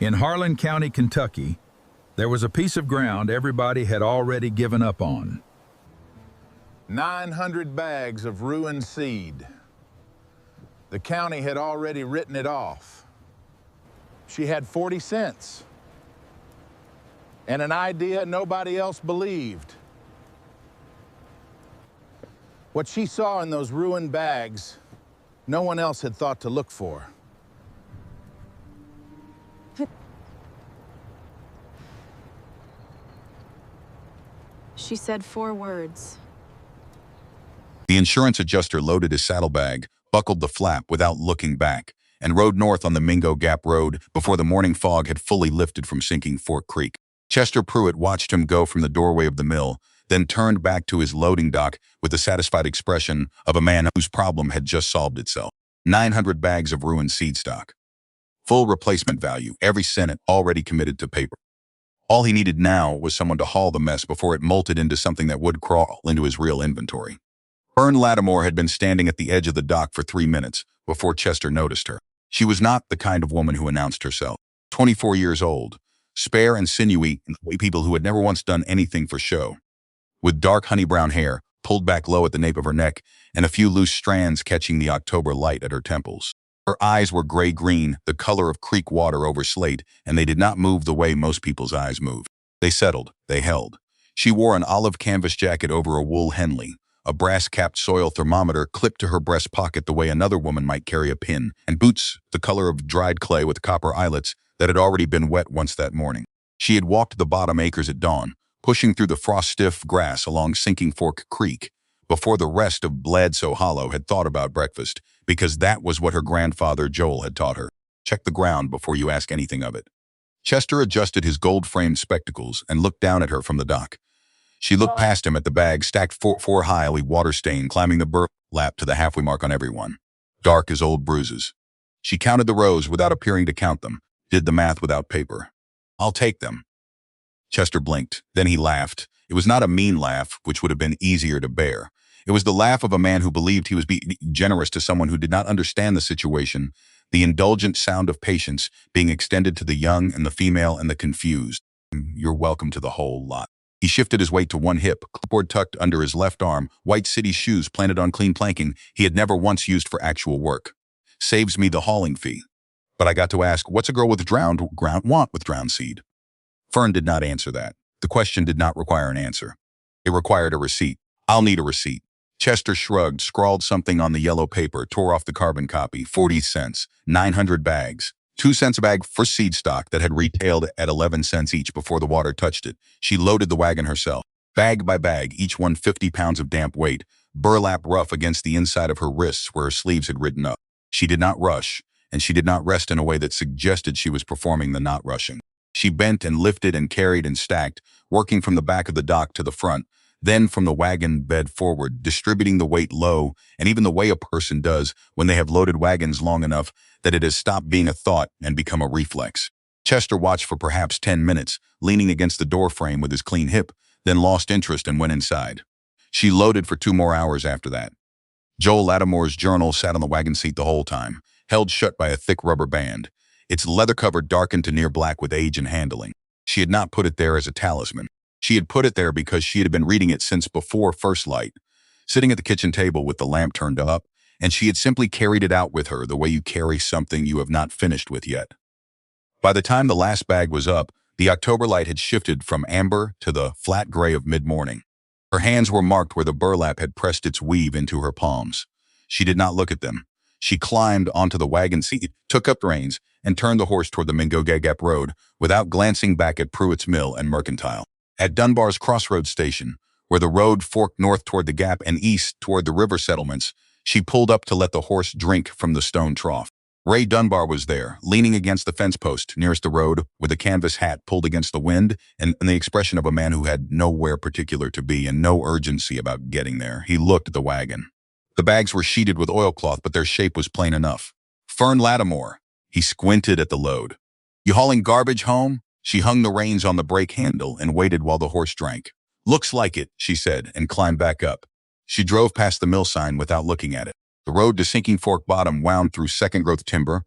In Harlan County, Kentucky, there was a piece of ground everybody had already given up on. 900 bags of ruined seed. The county had already written it off. She had 40 cents. And an idea nobody else believed. What she saw in those ruined bags, no one else had thought to look for. She said 4 words. The insurance adjuster loaded his saddlebag, buckled the flap without looking back, and rode north on the Mingo Gap Road before the morning fog had fully lifted from Sinking Fork Creek. Chester Pruitt watched him go from the doorway of the mill, then turned back to his loading dock with the satisfied expression of a man whose problem had just solved itself. 900 bags of ruined seed stock. Full replacement value, every cent already committed to paper. All he needed now was someone to haul the mess before it molted into something that would crawl into his real inventory. Fern Lattimore had been standing at the edge of the dock for 3 minutes before Chester noticed her. She was not the kind of woman who announced herself. 24 years old, spare and sinewy in the way people who had never once done anything for show. With dark honey-brown hair, pulled back low at the nape of her neck, and a few loose strands catching the October light at her temples. Her eyes were gray-green, the color of creek water over slate, and they did not move the way most people's eyes move. They settled, they held. She wore an olive canvas jacket over a wool Henley, a brass-capped soil thermometer clipped to her breast pocket the way another woman might carry a pin, and boots the color of dried clay with copper eyelets that had already been wet once that morning. She had walked the bottom acres at dawn, pushing through the frost-stiff grass along Sinking Fork Creek, before the rest of Bledsoe Hollow had thought about breakfast, because that was what her grandfather Joel had taught her. Check the ground before you ask anything of it. Chester adjusted his gold-framed spectacles and looked down at her from the dock. She looked past him at the bag stacked four high, water-stained, climbing the burlap to the halfway mark on every one. Dark as old bruises. She counted the rows without appearing to count them, did the math without paper. I'll take them. Chester blinked. Then he laughed. It was not a mean laugh, which would have been easier to bear. It was the laugh of a man who believed he was being generous to someone who did not understand the situation, the indulgent sound of patience being extended to the young and the female and the confused. You're welcome to the whole lot. He shifted his weight to one hip, clipboard tucked under his left arm, white city shoes planted on clean planking he had never once used for actual work. Saves me the hauling fee. But I got to ask, what's a girl with drowned ground want with drowned seed? Fern did not answer that. The question did not require an answer. It required a receipt. I'll need a receipt. Chester shrugged, scrawled something on the yellow paper, tore off the carbon copy. 40 cents. 900 bags. 2 cents a bag for seed stock that had retailed at 11 cents each before the water touched it. She loaded the wagon herself. Bag by bag, each one 50 pounds of damp weight, burlap rough against the inside of her wrists where her sleeves had ridden up. She did not rush, and she did not rest in a way that suggested she was performing the not rushing. She bent and lifted and carried and stacked, working from the back of the dock to the front, then from the wagon bed forward, distributing the weight low, and even the way a person does when they have loaded wagons long enough that it has stopped being a thought and become a reflex. Chester watched for perhaps 10 minutes, leaning against the door frame with his clean hip, then lost interest and went inside. She loaded for 2 more hours after that. Joel Lattimore's journal sat on the wagon seat the whole time, held shut by a thick rubber band. Its leather cover darkened to near black with age and handling. She had not put it there as a talisman. She had put it there because she had been reading it since before first light, sitting at the kitchen table with the lamp turned up, and she had simply carried it out with her the way you carry something you have not finished with yet. By the time the last bag was up, the October light had shifted from amber to the flat gray of mid-morning. Her hands were marked where the burlap had pressed its weave into her palms. She did not look at them. She climbed onto the wagon seat, took up the reins, and turned the horse toward the Mingo Gap Road without glancing back at Pruitt's Mill and Mercantile. At Dunbar's Crossroads Station, where the road forked north toward the gap and east toward the river settlements, she pulled up to let the horse drink from the stone trough. Ray Dunbar was there, leaning against the fence post nearest the road with a canvas hat pulled against the wind and the expression of a man who had nowhere particular to be and no urgency about getting there. He looked at the wagon. The bags were sheeted with oilcloth, but their shape was plain enough. Fern Lattimore. He squinted at the load. You hauling garbage home? She hung the reins on the brake handle and waited while the horse drank. Looks like it, she said, and climbed back up. She drove past the mill sign without looking at it. The road to Sinking Fork Bottom wound through second-growth timber,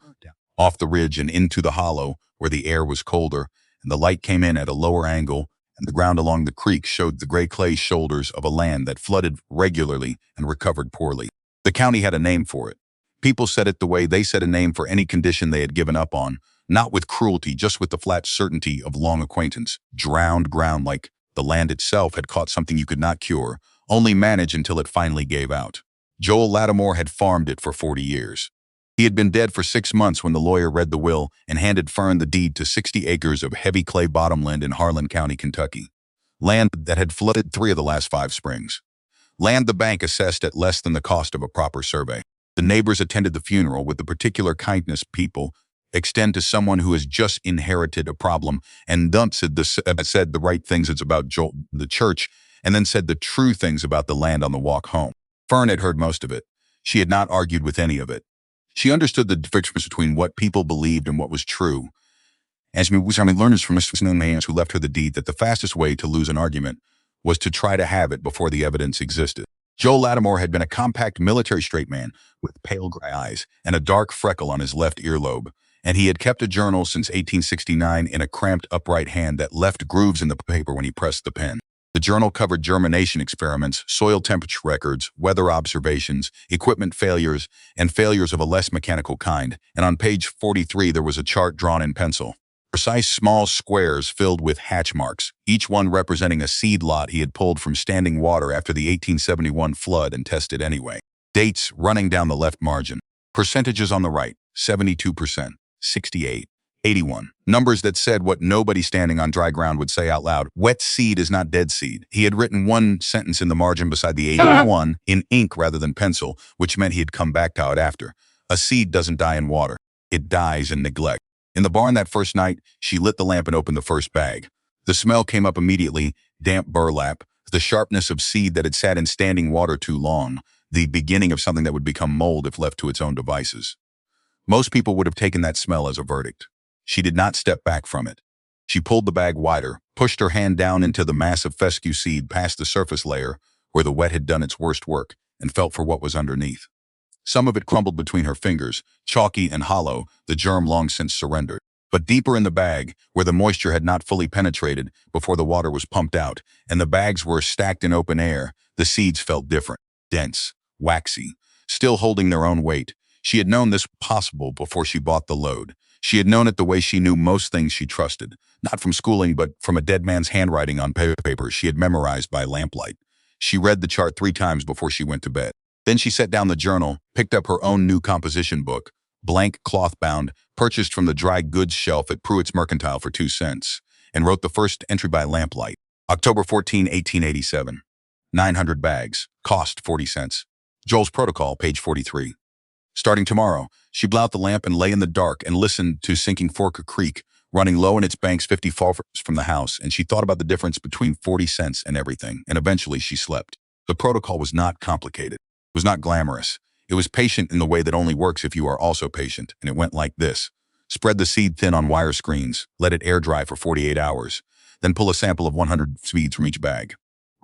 off the ridge and into the hollow, where the air was colder, and the light came in at a lower angle, and the ground along the creek showed the gray clay shoulders of a land that flooded regularly and recovered poorly. The county had a name for it. People said it the way they said a name for any condition they had given up on, not with cruelty, just with the flat certainty of long acquaintance. Drowned ground, like the land itself had caught something you could not cure, only manage until it finally gave out. Joel Lattimore had farmed it for 40 years. He had been dead for 6 months when the lawyer read the will and handed Fern the deed to 60 acres of heavy clay bottomland in Harlan County, Kentucky. Land that had flooded 3 of the last 5 springs. Land the bank assessed at less than the cost of a proper survey. The neighbors attended the funeral with the particular kindness people extend to someone who has just inherited a problem, and Dump said the right things about Joel, the church, and then said the true things about the land on the walk home. Fern had heard most of it. She had not argued with any of it. She understood the difference between what people believed and what was true. As we learned from Mr. Man's who left her the deed that the fastest way to lose an argument was to try to have it before the evidence existed. Joel Lattimore had been a compact military straight man with pale gray eyes and a dark freckle on his left earlobe, and he had kept a journal since 1869 in a cramped upright hand that left grooves in the paper when he pressed the pen. The journal covered germination experiments, soil temperature records, weather observations, equipment failures, and failures of a less mechanical kind, and on page 43 there was a chart drawn in pencil. Precise small squares filled with hatch marks, each one representing a seed lot he had pulled from standing water after the 1871 flood and tested anyway. Dates running down the left margin. Percentages on the right, 72%, 68, 81. Numbers that said what nobody standing on dry ground would say out loud. Wet seed is not dead seed. He had written one sentence in the margin beside the 81 in ink rather than pencil, which meant he had come back to it after. A seed doesn't die in water. It dies in neglect. In the barn that first night, she lit the lamp and opened the first bag. The smell came up immediately, damp burlap, the sharpness of seed that had sat in standing water too long, the beginning of something that would become mold if left to its own devices. Most people would have taken that smell as a verdict. She did not step back from it. She pulled the bag wider, pushed her hand down into the mass of fescue seed past the surface layer, where the wet had done its worst work, and felt for what was underneath. Some of it crumbled between her fingers, chalky and hollow, the germ long since surrendered. But deeper in the bag, where the moisture had not fully penetrated before the water was pumped out, and the bags were stacked in open air, the seeds felt different, dense, waxy, still holding their own weight. She had known this possible before she bought the load. She had known it the way she knew most things she trusted, not from schooling but from a dead man's handwriting on paper she had memorized by lamplight. She read the chart 3 times before she went to bed. Then she set down the journal, picked up her own new composition book, blank cloth-bound, purchased from the dry goods shelf at Pruitt's Mercantile for 2 cents, and wrote the first entry by lamplight. October 14, 1887. 900 bags. Cost 40 cents. Joel's Protocol, page 43. Starting tomorrow, she blew out the lamp and lay in the dark and listened to sinking Forker Creek, running low in its banks 50 feet from the house, and she thought about the difference between 40 cents and everything, and eventually she slept. The protocol was not complicated. It was not glamorous. It was patient in the way that only works if you are also patient, and it went like this. Spread the seed thin on wire screens, let it air dry for 48 hours, then pull a sample of 100 seeds from each bag.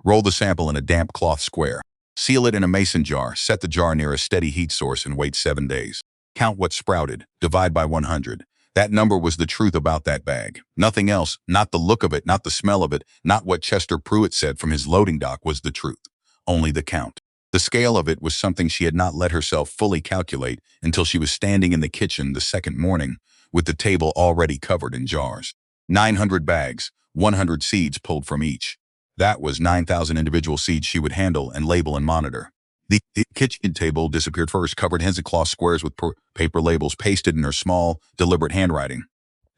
Roll the sample in a damp cloth square. Seal it in a mason jar, set the jar near a steady heat source, and wait 7 days. Count what sprouted, divide by 100. That number was the truth about that bag. Nothing else, not the look of it, not the smell of it, not what Chester Pruitt said from his loading dock was the truth. Only the count. The scale of it was something she had not let herself fully calculate until she was standing in the kitchen the second morning with the table already covered in jars. 900 bags, 100 seeds pulled from each. That was 9,000 individual seeds she would handle and label and monitor. The kitchen table disappeared first, covered in cloth squares with paper labels pasted in her small, deliberate handwriting.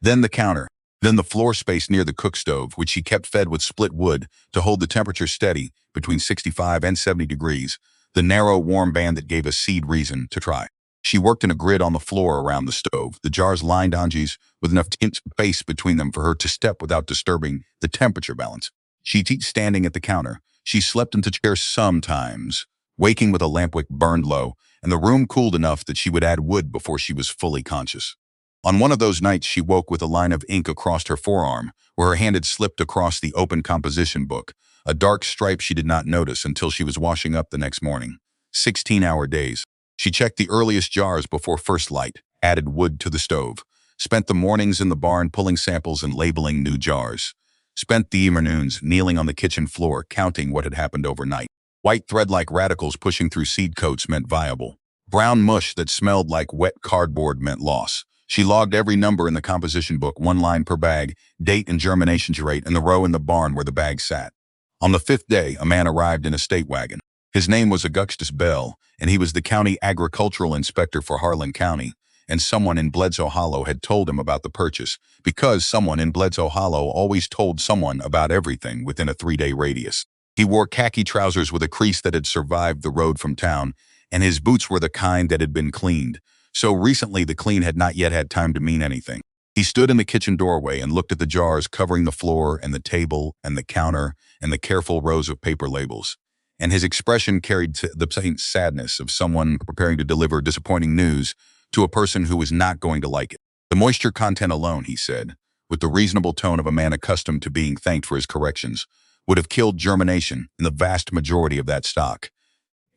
Then the counter. Then the floor space near the cook stove, which she kept fed with split wood to hold the temperature steady between 65 and 70 degrees, the narrow, warm band that gave a seed reason to try. She worked in a grid on the floor around the stove, the jars lined onges with enough space between them for her to step without disturbing the temperature balance. She'd eat standing at the counter. She slept into chairs sometimes, waking with a lampwick burned low, and the room cooled enough that she would add wood before she was fully conscious. On one of those nights, she woke with a line of ink across her forearm, where her hand had slipped across the open composition book, a dark stripe she did not notice until she was washing up the next morning. 16-hour days. She checked the earliest jars before first light, added wood to the stove, Spent the mornings in the barn pulling samples and labeling new jars. Spent the afternoons kneeling on the kitchen floor counting what had happened overnight. White thread-like radicals pushing through seed coats meant viable. Brown mush that smelled like wet cardboard meant loss. She logged every number in the composition book, one line per bag, date and germination rate, and the row in the barn where the bag sat. On the 5th day, a man arrived in a state wagon. His name was Augustus Bell, and he was the county agricultural inspector for Harlan County, and someone in Bledsoe Hollow had told him about the purchase, because someone in Bledsoe Hollow always told someone about everything within a 3-day radius. He wore khaki trousers with a crease that had survived the road from town, and his boots were the kind that had been cleaned. So recently the clean had not yet had time to mean anything. He stood in the kitchen doorway and looked at the jars covering the floor and the table and the counter and the careful rows of paper labels. And his expression carried the faint sadness of someone preparing to deliver disappointing news to a person who was not going to like it. The moisture content alone, he said, with the reasonable tone of a man accustomed to being thanked for his corrections, would have killed germination in the vast majority of that stock.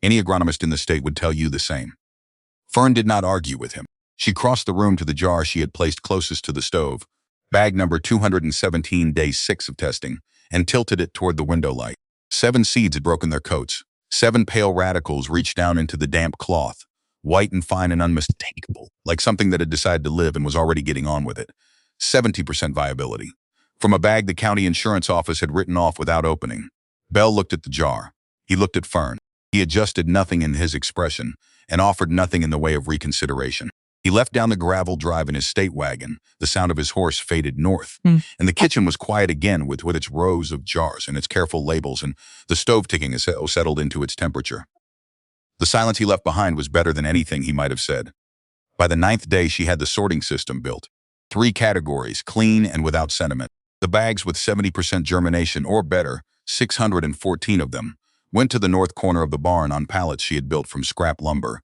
Any agronomist in the state would tell you the same. Fern did not argue with him. She crossed the room to the jar she had placed closest to the stove, bag number 217, day 6 of testing, and tilted it toward the window light. 7 seeds had broken their coats. 7 pale radicals reached down into the damp cloth, white and fine and unmistakable, like something that had decided to live and was already getting on with it. 70% viability. From a bag the county insurance office had written off without opening. Bell looked at the jar. He looked at Fern. He adjusted nothing in his expression and offered nothing in the way of reconsideration. He left down the gravel drive in his state wagon. The sound of his horse faded north, and the kitchen was quiet again with its rows of jars and its careful labels and the stove ticking as it settled into its temperature. The silence he left behind was better than anything he might have said. By the 9th day, she had the sorting system built. 3 categories, clean and without sentiment. The bags with 70% germination or better, 614 of them, went to the north corner of the barn on pallets she had built from scrap lumber,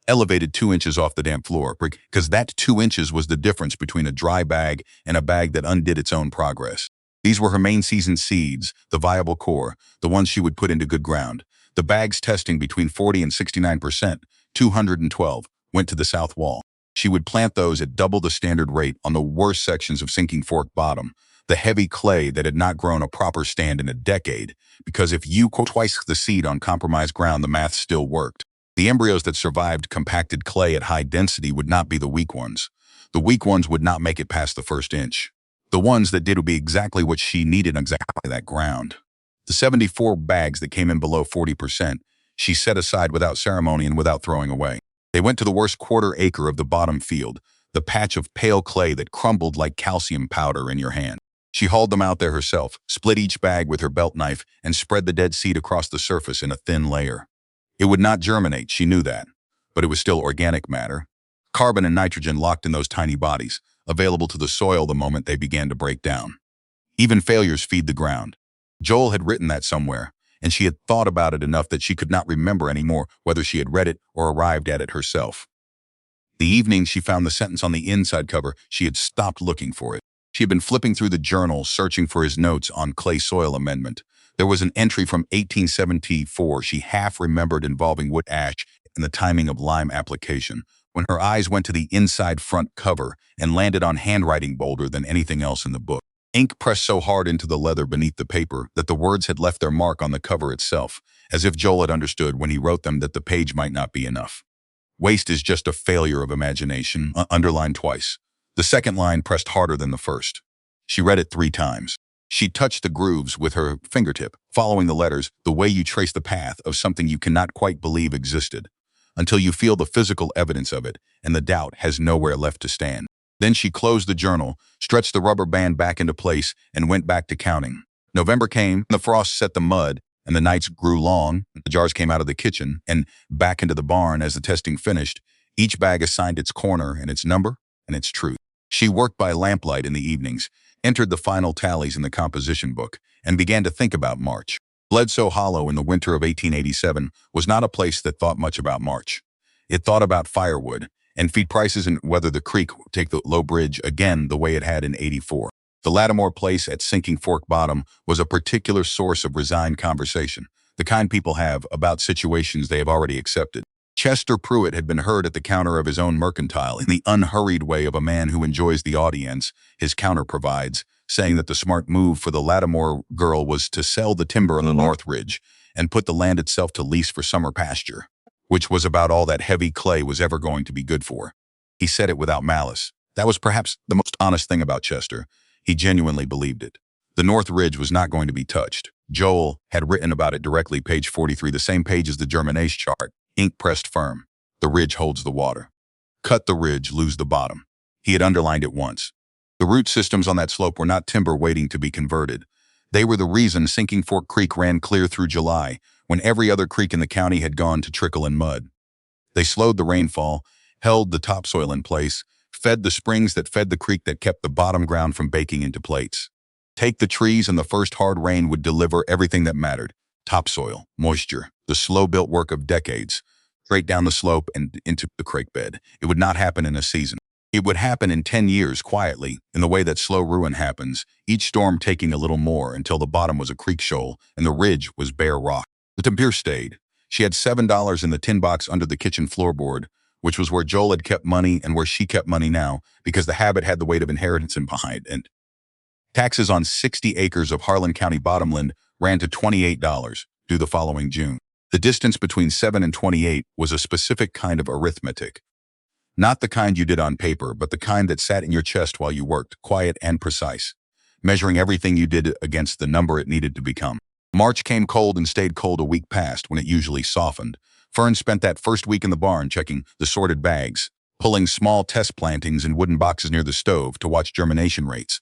elevated 2 inches off the damp floor, because that 2 inches was the difference between a dry bag and a bag that undid its own progress. These were her main season seeds, the viable core, the ones she would put into good ground. The bags testing between 40 and 69%, 212, went to the south wall. She would plant those at double the standard rate on the worst sections of Sinking Fork Bottom, the heavy clay that had not grown a proper stand in a decade, because if you twice the seed on compromised ground, the math still worked. The embryos that survived compacted clay at high density would not be the weak ones. The weak ones would not make it past the first inch. The ones that did would be exactly what she needed on exactly that ground. The 74 bags that came in below 40%, she set aside without ceremony and without throwing away. They went to the worst quarter acre of the bottom field, the patch of pale clay that crumbled like calcium powder in your hand. She hauled them out there herself, split each bag with her belt knife, and spread the dead seed across the surface in a thin layer. It would not germinate, she knew that, but it was still organic matter. Carbon and nitrogen locked in those tiny bodies, available to the soil the moment they began to break down. Even failures feed the ground. Joel had written that somewhere, and she had thought about it enough that she could not remember anymore whether she had read it or arrived at it herself. The evening she found the sentence on the inside cover, she had stopped looking for it. She had been flipping through the journal, searching for his notes on clay soil amendment. There was an entry from 1874 she half remembered involving wood ash and the timing of lime application, when her eyes went to the inside front cover and landed on handwriting bolder than anything else in the book. Ink pressed so hard into the leather beneath the paper that the words had left their mark on the cover itself, as if Joel had understood when he wrote them that the page might not be enough. Waste is just a failure of imagination, underlined twice. The second line pressed harder than the first. She read it 3 times. She touched the grooves with her fingertip, following the letters the way you trace the path of something you cannot quite believe existed, until you feel the physical evidence of it and the doubt has nowhere left to stand. Then she closed the journal, stretched the rubber band back into place, and went back to counting. November came, the frost set the mud, and the nights grew long. The jars came out of the kitchen and back into the barn as the testing finished. Each bag assigned its corner and its number and its truth. She worked by lamplight in the evenings, entered the final tallies in the composition book, and began to think about March. Bledsoe Hollow in the winter of 1887 was not a place that thought much about March. It thought about firewood and feed prices and whether the creek would take the low bridge again the way it had in '84. The Lattimore place at Sinking Fork Bottom was a particular source of resigned conversation, the kind people have about situations they have already accepted. Chester Pruitt had been heard at the counter of his own mercantile in the unhurried way of a man who enjoys the audience his counter provides, saying that the smart move for the Lattimore girl was to sell the timber on the North Ridge and put the land itself to lease for summer pasture, which was about all that heavy clay was ever going to be good for. He said it without malice. That was perhaps the most honest thing about Chester. He genuinely believed it. The North Ridge was not going to be touched. Joel had written about it directly, page 43, the same page as the germination chart, ink pressed firm. The ridge holds the water. Cut the ridge, lose the bottom. He had underlined it once. The root systems on that slope were not timber waiting to be converted. They were the reason Sinking Fork Creek ran clear through July, when every other creek in the county had gone to trickle in mud. They slowed the rainfall, held the topsoil in place, fed the springs that fed the creek that kept the bottom ground from baking into plates. Take the trees and the first hard rain would deliver everything that mattered. Topsoil, moisture, the slow-built work of decades, straight down the slope and into the creek bed. It would not happen in a season. It would happen in 10 years quietly, in the way that slow ruin happens, each storm taking a little more until the bottom was a creek shoal and the ridge was bare rock. The temperature stayed. She had $7 in the tin box under the kitchen floorboard, which was where Joel had kept money and where she kept money now, because the habit had the weight of inheritance in behind it. Taxes on 60 acres of Harlan County bottomland ran to $28 due the following June. The distance between 7 and 28 was a specific kind of arithmetic. Not the kind you did on paper, but the kind that sat in your chest while you worked, quiet and precise, measuring everything you did against the number it needed to become. March came cold and stayed cold a week past when it usually softened. Fern spent that first week in the barn checking the sorted bags, pulling small test plantings in wooden boxes near the stove to watch germination rates.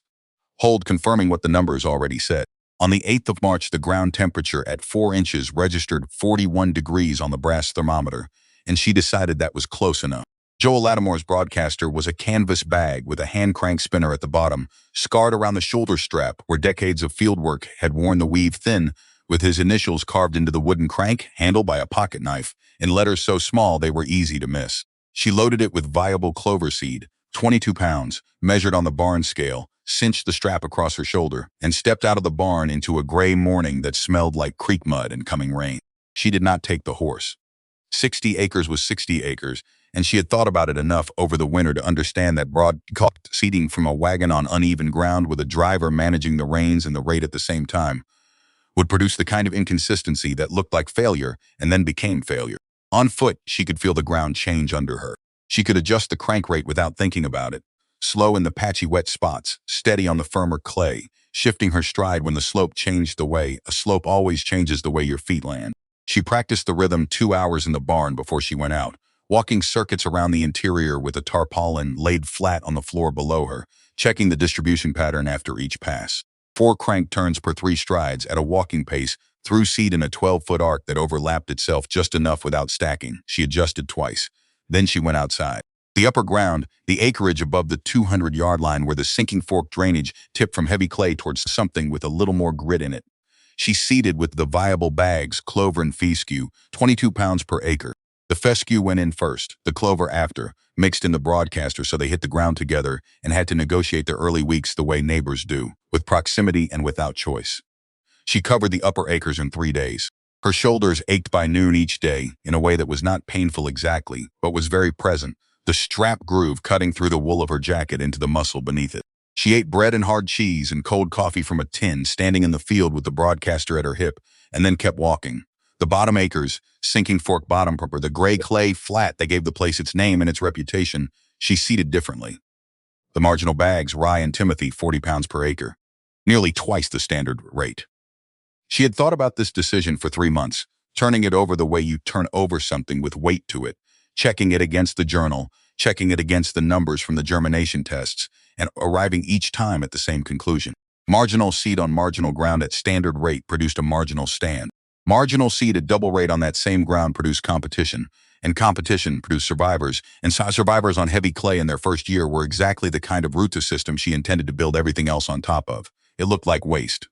Hold confirming what the numbers already said. On the 8th of March, the ground temperature at 4 inches registered 41 degrees on the brass thermometer, and she decided that was close enough. Joel Lattimore's broadcaster was a canvas bag with a hand crank spinner at the bottom, scarred around the shoulder strap where decades of fieldwork had worn the weave thin, with his initials carved into the wooden crank handle by a pocket knife, in letters so small they were easy to miss. She loaded it with viable clover seed, 22 pounds, measured on the barn scale, cinched the strap across her shoulder, and stepped out of the barn into a gray morning that smelled like creek mud and coming rain. She did not take the horse. 60 acres was 60 acres, and she had thought about it enough over the winter to understand that broadcast seeding from a wagon on uneven ground with a driver managing the reins and the rate at the same time would produce the kind of inconsistency that looked like failure and then became failure. On foot, she could feel the ground change under her. She could adjust the crank rate without thinking about it, slow in the patchy wet spots, steady on the firmer clay, shifting her stride when the slope changed the way a slope always changes the way your feet land. She practiced the rhythm 2 hours in the barn before she went out, walking circuits around the interior with a tarpaulin laid flat on the floor below her, checking the distribution pattern after each pass. 4 crank turns per 3 strides at a walking pace, threw seed in a 12-foot arc that overlapped itself just enough without stacking. She adjusted twice. Then she went outside. The upper ground, the acreage above the 200-yard line where the Sinking Fork drainage tipped from heavy clay towards something with a little more grit in it. She seeded with the viable bags, clover and fescue, 22 pounds per acre. The fescue went in first, the clover after, mixed in the broadcaster so they hit the ground together and had to negotiate their early weeks the way neighbors do, with proximity and without choice. She covered the upper acres in 3 days. Her shoulders ached by noon each day in a way that was not painful exactly, but was very present, the strap groove cutting through the wool of her jacket into the muscle beneath it. She ate bread and hard cheese and cold coffee from a tin, standing in the field with the broadcaster at her hip, and then kept walking. The bottom acres, Sinking Fork bottom proper, the gray clay flat that gave the place its name and its reputation, she seeded differently. The marginal bags, rye and timothy, 40 pounds per acre, nearly twice the standard rate. She had thought about this decision for 3 months, turning it over the way you turn over something with weight to it, checking it against the journal, checking it against the numbers from the germination tests, and arriving each time at the same conclusion. Marginal seed on marginal ground at standard rate produced a marginal stand. Marginal seed at double rate on that same ground produced competition, and competition produced survivors, and survivors on heavy clay in their first year were exactly the kind of root system she intended to build everything else on top of. It looked like waste.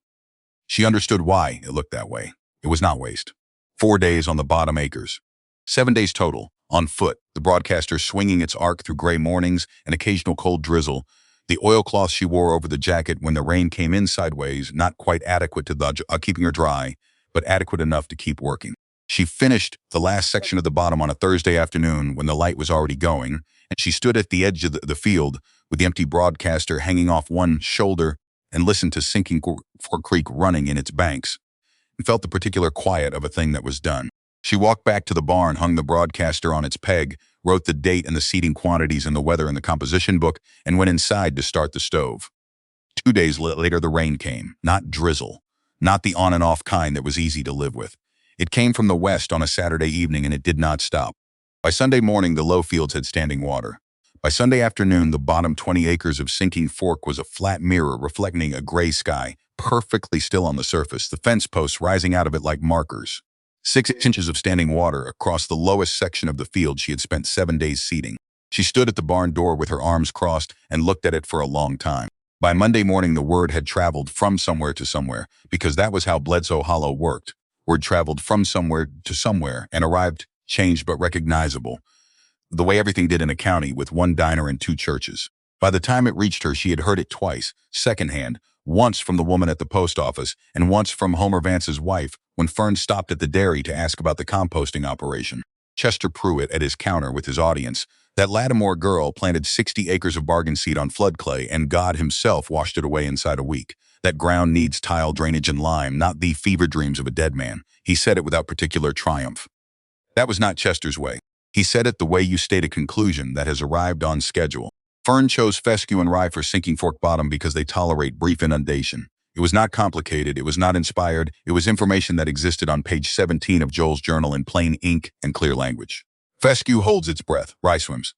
She understood why it looked that way. It was not waste. 4 days on the bottom acres. 7 days total, on foot, the broadcaster swinging its arc through gray mornings and occasional cold drizzle, the oilcloth she wore over the jacket when the rain came in sideways, not quite adequate to keeping her dry, but adequate enough to keep working. She finished the last section of the bottom on a Thursday afternoon when the light was already going, and she stood at the edge of the field with the empty broadcaster hanging off one shoulder and listened to sinking Fork Creek running in its banks, and felt the particular quiet of a thing that was done. She walked back to the barn, hung the broadcaster on its peg, wrote the date and the seeding quantities and the weather in the composition book, and went inside to start the stove. 2 days later, the rain came. Not drizzle. Not the on and off kind that was easy to live with. It came from the west on a Saturday evening, and it did not stop. By Sunday morning, the low fields had standing water. By Sunday afternoon, the bottom 20 acres of Sinking Fork was a flat mirror reflecting a gray sky, perfectly still on the surface, the fence posts rising out of it like markers. 6 inches of standing water across the lowest section of the field she had spent 7 days seeding. She stood at the barn door with her arms crossed and looked at it for a long time. By Monday morning, the word had traveled from somewhere to somewhere, because that was how Bledsoe Hollow worked. Word traveled from somewhere to somewhere and arrived changed but recognizable, the way everything did in a county with 1 diner and 2 churches. By the time it reached her, she had heard it twice, secondhand, once from the woman at the post office and once from Homer Vance's wife when Fern stopped at the dairy to ask about the composting operation. Chester Pruitt at his counter with his audience. That Lattimore girl planted 60 acres of bargain seed on flood clay, and God himself washed it away inside a week. That ground needs tile drainage and lime, not the fever dreams of a dead man. He said it without particular triumph. That was not Chester's way. He said it the way you state a conclusion that has arrived on schedule. Fern chose fescue and rye for Sinking Fork Bottom because they tolerate brief inundation. It was not complicated, it was not inspired, it was information that existed on page 17 of Joel's journal in plain ink and clear language. Fescue holds its breath, rye swims.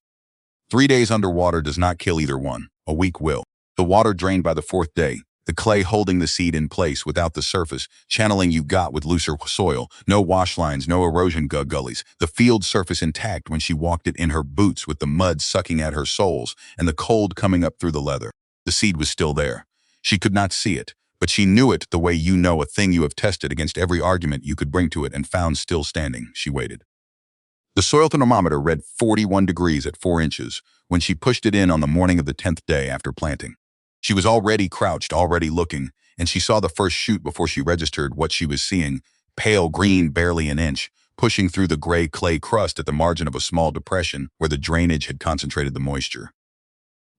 3 days underwater does not kill either one. A week will. The water drained by the 4th day. The clay holding the seed in place without the surface, channeling you got with looser soil, no wash lines, no erosion gullies, the field surface intact when she walked it in her boots with the mud sucking at her soles and the cold coming up through the leather. The seed was still there. She could not see it, but she knew it the way you know a thing you have tested against every argument you could bring to it and found still standing. She waited. The soil thermometer read 41 degrees at 4 inches when she pushed it in on the morning of the 10th day after planting. She was already crouched, already looking, and she saw the first shoot before she registered what she was seeing, pale green, barely an inch, pushing through the gray clay crust at the margin of a small depression where the drainage had concentrated the moisture.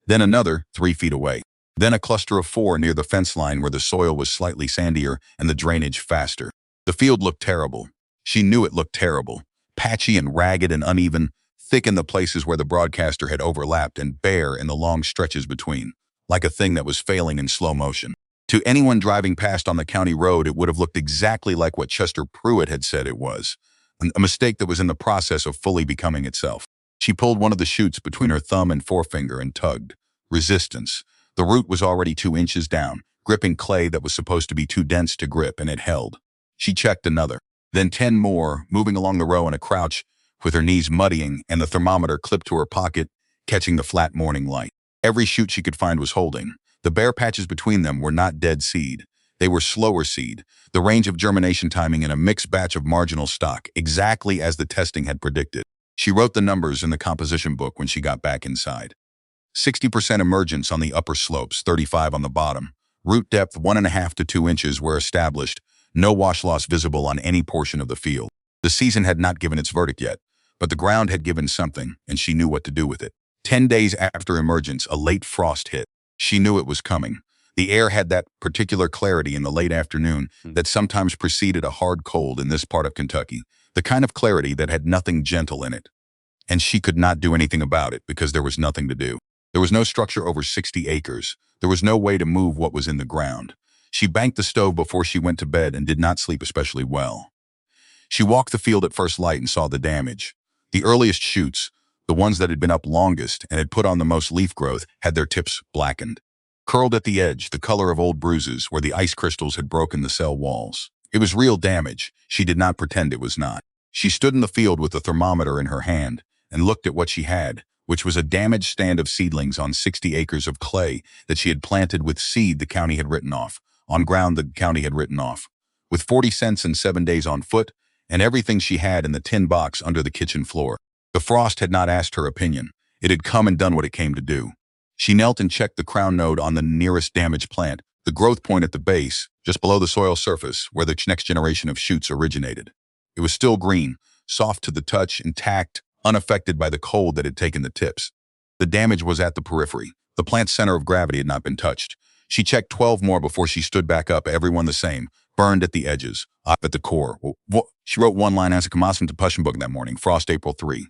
Then another 3 feet away. Then a cluster of 4 near the fence line where the soil was slightly sandier and the drainage faster. The field looked terrible. She knew it looked terrible. Patchy and ragged and uneven, thick in the places where the broadcaster had overlapped and bare in the long stretches between, like a thing that was failing in slow motion. To anyone driving past on the county road, it would have looked exactly like what Chester Pruitt had said it was, a mistake that was in the process of fully becoming itself. She pulled one of the shoots between her thumb and forefinger and tugged. Resistance. The root was already 2 inches down, gripping clay that was supposed to be too dense to grip, and it held. She checked another. Then 10 more, moving along the row in a crouch, with her knees muddying and the thermometer clipped to her pocket, catching the flat morning light. Every shoot she could find was holding. The bare patches between them were not dead seed. They were slower seed, the range of germination timing in a mixed batch of marginal stock, exactly as the testing had predicted. She wrote the numbers in the composition book when she got back inside. 60% emergence on the upper slopes, 35 on the bottom. Root depth 1.5 to 2 inches were established. No wash loss visible on any portion of the field. The season had not given its verdict yet, but the ground had given something, and she knew what to do with it. 10 days after emergence, a late frost hit. She knew it was coming. The air had that particular clarity in the late afternoon that sometimes preceded a hard cold in this part of Kentucky, the kind of clarity that had nothing gentle in it. And she could not do anything about it because there was nothing to do. There was no structure over 60 acres. There was no way to move what was in the ground. She banked the stove before she went to bed and did not sleep especially well. She walked the field at first light and saw the damage. The earliest shoots, the ones that had been up longest and had put on the most leaf growth, had their tips blackened. Curled at the edge, the color of old bruises where the ice crystals had broken the cell walls. It was real damage. She did not pretend it was not. She stood in the field with the thermometer in her hand and looked at what she had, which was a damaged stand of seedlings on 60 acres of clay that she had planted with seed the county had written off, on ground the county had written off, with 40 cents and 7 days on foot, and everything she had in the tin box under the kitchen floor. The frost had not asked her opinion. It had come and done what it came to do. She knelt and checked the crown node on the nearest damaged plant, the growth point at the base, just below the soil surface, where the next generation of shoots originated. It was still green, soft to the touch, intact, unaffected by the cold that had taken the tips. The damage was at the periphery. The plant's center of gravity had not been touched. She checked 12 more before she stood back up, everyone the same, burned at the edges, up at the core. She wrote one line as a Kamasim to Pushenbook that morning, Frost April 3.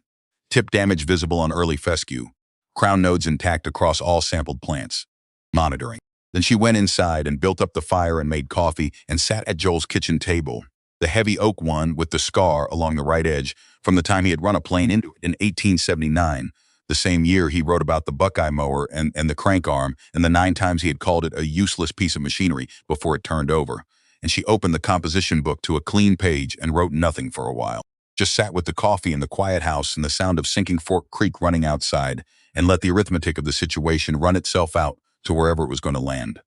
Tip damage visible on early fescue. Crown nodes intact across all sampled plants. Monitoring. Then she went inside and built up the fire and made coffee and sat at Joel's kitchen table, the heavy oak one with the scar along the right edge from the time he had run a plane into it in 1879, the same year he wrote about the Buckeye mower and the crank arm and the 9 times he had called it a useless piece of machinery before it turned over. And she opened the composition book to a clean page and wrote nothing for a while. Just sat with the coffee in the quiet house and the sound of sinking Fork Creek running outside and let the arithmetic of the situation run itself out to wherever it was going to land.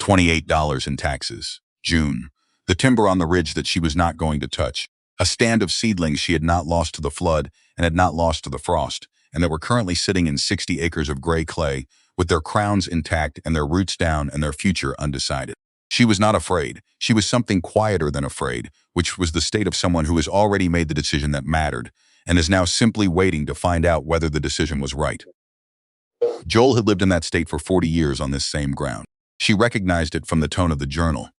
$28 in taxes. June. The timber on the ridge that she was not going to touch. A stand of seedlings she had not lost to the flood and had not lost to the frost, and that were currently sitting in 60 acres of gray clay, with their crowns intact and their roots down and their future undecided. She was not afraid. She was something quieter than afraid, which was the state of someone who has already made the decision that mattered, and is now simply waiting to find out whether the decision was right. Joel had lived in that state for 40 years on this same ground. She recognized it from the tone of the journal.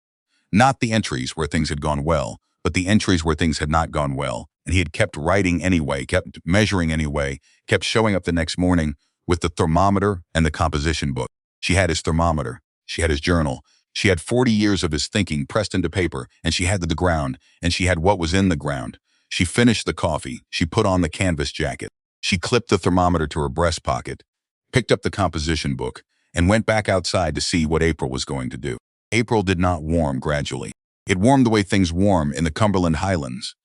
Not the entries where things had gone well, but the entries where things had not gone well, and he had kept writing anyway, kept measuring anyway, kept showing up the next morning with the thermometer and the composition book. She had his thermometer. She had his journal. She had 40 years of his thinking pressed into paper, and she had the ground, and she had what was in the ground. She finished the coffee. She put on the canvas jacket. She clipped the thermometer to her breast pocket, picked up the composition book, and went back outside to see what April was going to do. April did not warm gradually. It warmed the way things warm in the Cumberland Highlands.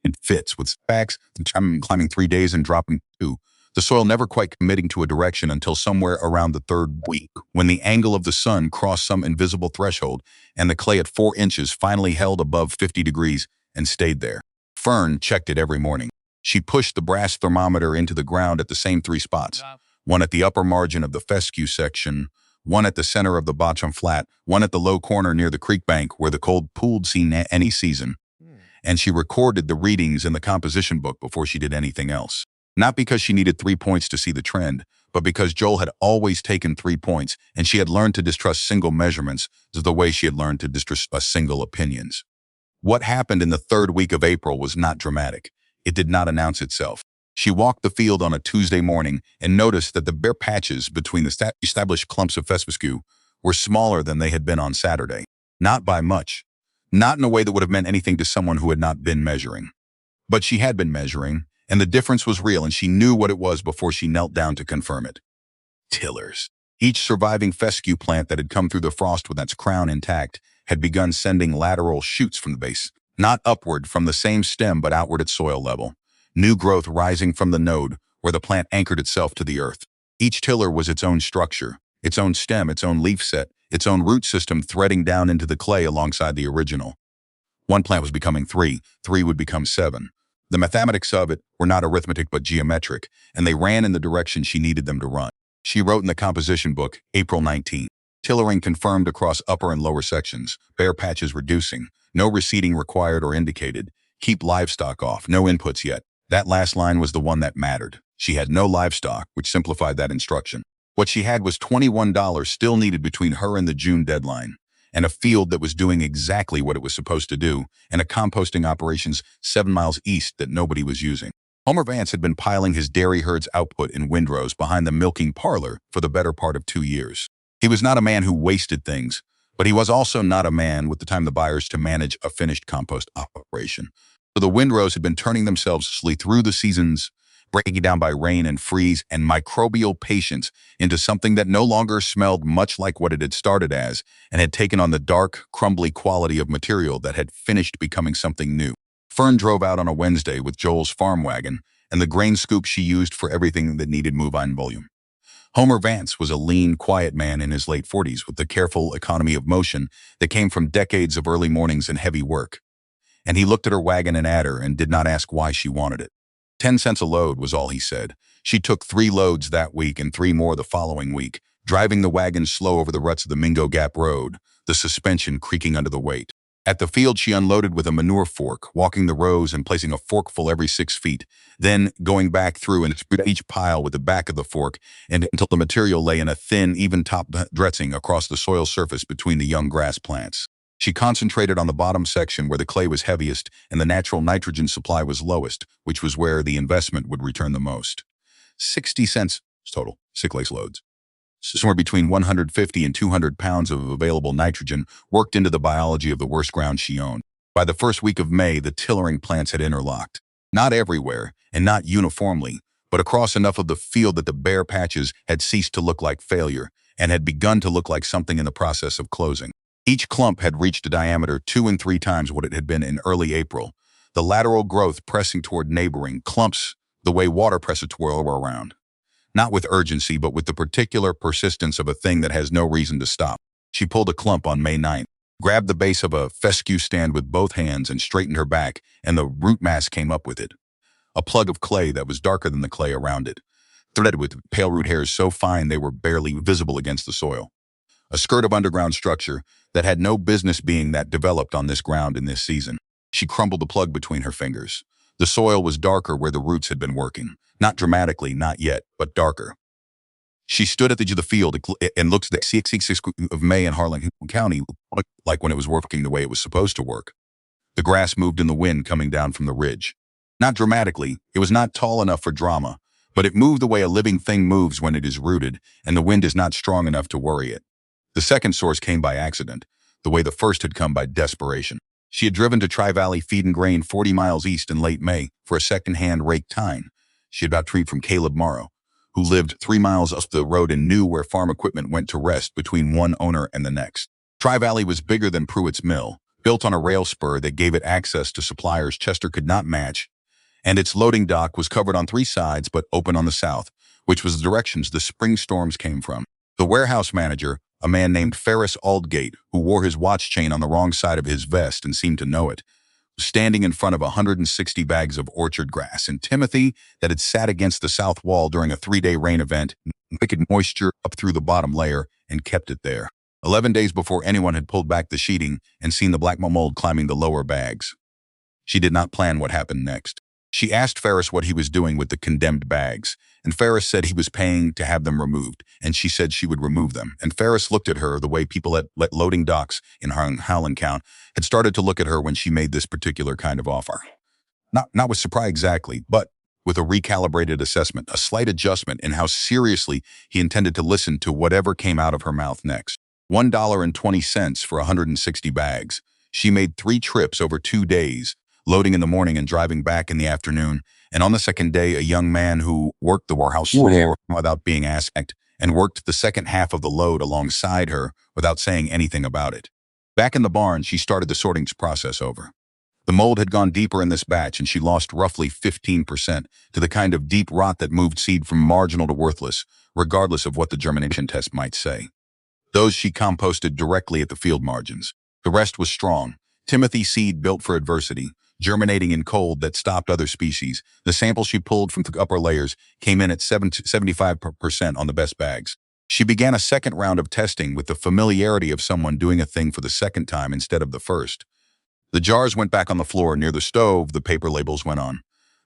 In fits, with facts, climbing 3 days and dropping 2. The soil never quite committing to a direction until somewhere around the 3rd week, when the angle of the sun crossed some invisible threshold and the clay at 4 inches finally held above 50 degrees and stayed there. Fern checked it every morning. She pushed the brass thermometer into the ground at the same 3 spots. One at the upper margin of the fescue section, one at the center of the bottom flat, one at the low corner near the creek bank where the cold pooled seen any season. And she recorded the readings in the composition book before she did anything else. Not because she needed 3 points to see the trend, but because Joel had always taken 3 points, and she had learned to distrust single measurements the way she had learned to distrust single opinions. What happened in the 3rd week of April was not dramatic. It did not announce itself. She walked the field on a Tuesday morning and noticed that the bare patches between the established clumps of fescue were smaller than they had been on Saturday. Not by much. Not in a way that would have meant anything to someone who had not been measuring. But she had been measuring, and the difference was real, and she knew what it was before she knelt down to confirm it. Tillers. Each surviving fescue plant that had come through the frost with its crown intact had begun sending lateral shoots from the base, not upward from the same stem but outward at soil level. New growth rising from the node where the plant anchored itself to the earth. Each tiller was its own structure, its own stem, its own leaf set, its own root system threading down into the clay alongside the original. One plant was becoming 3, 3 would become 7. The mathematics of it were not arithmetic but geometric, and they ran in the direction she needed them to run. She wrote in the composition book, April 19. Tillering confirmed across upper and lower sections, bare patches reducing, no reseeding required or indicated, keep livestock off, no inputs yet. That last line was the one that mattered. She had no livestock, which simplified that instruction. What she had was $21 still needed between her and the June deadline, and a field that was doing exactly what it was supposed to do, and a composting operations 7 miles east that nobody was using. Homer Vance had been piling his dairy herd's output in windrows behind the milking parlor for the better part of 2 years. He was not a man who wasted things, but he was also not a man with the time the buyers to manage a finished compost operation. So the windrows had been turning themselves slowly through the seasons, breaking down by rain and freeze and microbial patience into something that no longer smelled much like what it had started as and had taken on the dark, crumbly quality of material that had finished becoming something new. Fern drove out on a Wednesday with Joel's farm wagon and the grain scoop she used for everything that needed move-on volume. Homer Vance was a lean, quiet man in his late 40s with the careful economy of motion that came from decades of early mornings and heavy work. And he looked at her wagon and at her and did not ask why she wanted it. 10 cents a load was all he said. She took 3 loads that week and 3 more the following week, driving the wagon slow over the ruts of the Mingo Gap Road, the suspension creaking under the weight. At the field, she unloaded with a manure fork, walking the rows and placing a forkful every 6 feet, then going back through and spread each pile with the back of the fork and until the material lay in a thin, even-top dressing across the soil surface between the young grass plants. She concentrated on the bottom section where the clay was heaviest and the natural nitrogen supply was lowest, which was where the investment would return the most. 60 cents total, sick lace loads. Somewhere between 150 and 200 pounds of available nitrogen worked into the biology of the worst ground she owned. By the first week of May, the tillering plants had interlocked. Not everywhere, and not uniformly, but across enough of the field that the bare patches had ceased to look like failure and had begun to look like something in the process of closing. Each clump had reached a diameter 2 and 3 times what it had been in early April, the lateral growth pressing toward neighboring clumps the way water presses twirl around. Not with urgency, but with the particular persistence of a thing that has no reason to stop. She pulled a clump on May 9th, grabbed the base of a fescue stand with both hands and straightened her back, and the root mass came up with it. A plug of clay that was darker than the clay around it, threaded with pale root hairs so fine they were barely visible against the soil. A skirt of underground structure that had no business being that developed on this ground in this season. She crumbled the plug between her fingers. The soil was darker where the roots had been working. Not dramatically, not yet, but darker. She stood at the edge of the field and looked at the 6 of May in Harlan County like when it was working the way it was supposed to work. The grass moved in the wind coming down from the ridge. Not dramatically, it was not tall enough for drama, but it moved the way a living thing moves when it is rooted, and the wind is not strong enough to worry it. The second source came by accident, the way the first had come by desperation. She had driven to Tri-Valley Feed and Grain 40 miles east in late May for a second-hand rake tine. She had bought tree from Caleb Morrow, who lived 3 miles up the road and knew where farm equipment went to rest between one owner and the next. Tri-Valley was bigger than Pruitt's Mill, built on a rail spur that gave it access to suppliers Chester could not match, and its loading dock was covered on 3 sides but open on the south, which was the directions the spring storms came from. The warehouse manager, a man named Ferris Aldgate, who wore his watch chain on the wrong side of his vest and seemed to know it, standing in front of 160 bags of orchard grass and Timothy that had sat against the south wall during a 3-day rain event, wicked moisture up through the bottom layer, and kept it there. 11 days before anyone had pulled back the sheeting and seen the black mold climbing the lower bags. She did not plan what happened next. She asked Ferris what he was doing with the condemned bags, and Ferris said he was paying to have them removed, and she said she would remove them. And Ferris looked at her the way people at loading docks in Howland County had started to look at her when she made this particular kind of offer. Not with surprise exactly, but with a recalibrated assessment, a slight adjustment in how seriously he intended to listen to whatever came out of her mouth next. $1.20 for 160 bags. She made 3 trips over 2 days, loading in the morning and driving back in the afternoon, and on the second day, a young man who worked the warehouse floor without being asked and worked the second half of the load alongside her without saying anything about it. Back in the barn, she started the sorting process over. The mold had gone deeper in this batch, and she lost roughly 15% to the kind of deep rot that moved seed from marginal to worthless, regardless of what the germination test might say. Those she composted directly at the field margins. The rest was strong. Timothy seed built for adversity, germinating in cold that stopped other species. The sample she pulled from the upper layers came in at 75% on the best bags. She began a second round of testing with the familiarity of someone doing a thing for the second time instead of the first. The jars went back on the floor near the stove, the paper labels went on.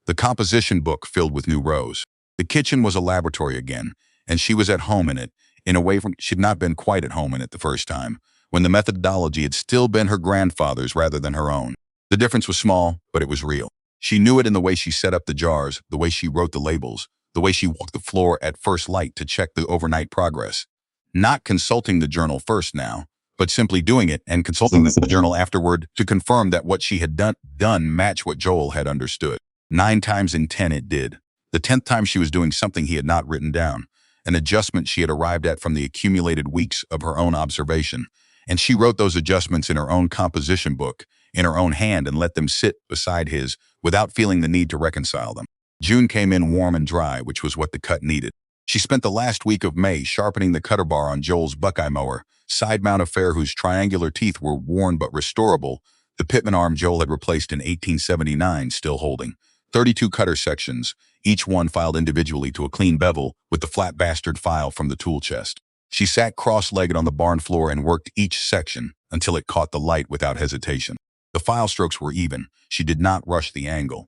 The composition book filled with new rows. The kitchen was a laboratory again, and she was at home in it, in a way she'd not been quite at home in it the first time, when the methodology had still been her grandfather's rather than her own. The difference was small, but it was real. She knew it in the way she set up the jars, the way she wrote the labels, the way she walked the floor at first light to check the overnight progress. Not consulting the journal first now, but simply doing it and consulting the journal afterward to confirm that what she had done matched what Joel had understood. 9 times in 10 it did. The 10th time she was doing something he had not written down, an adjustment she had arrived at from the accumulated weeks of her own observation, and she wrote those adjustments in her own composition book, in her own hand, and let them sit beside his without feeling the need to reconcile them. June came in warm and dry, which was what the cut needed. She spent the last week of May sharpening the cutter bar on Joel's Buckeye mower, side mount affair whose triangular teeth were worn but restorable, the pitman arm Joel had replaced in 1879 still holding. 32 cutter sections, each one filed individually to a clean bevel with the flat bastard file from the tool chest. She sat cross-legged on the barn floor and worked each section, until it caught the light without hesitation. The file strokes were even. She did not rush the angle.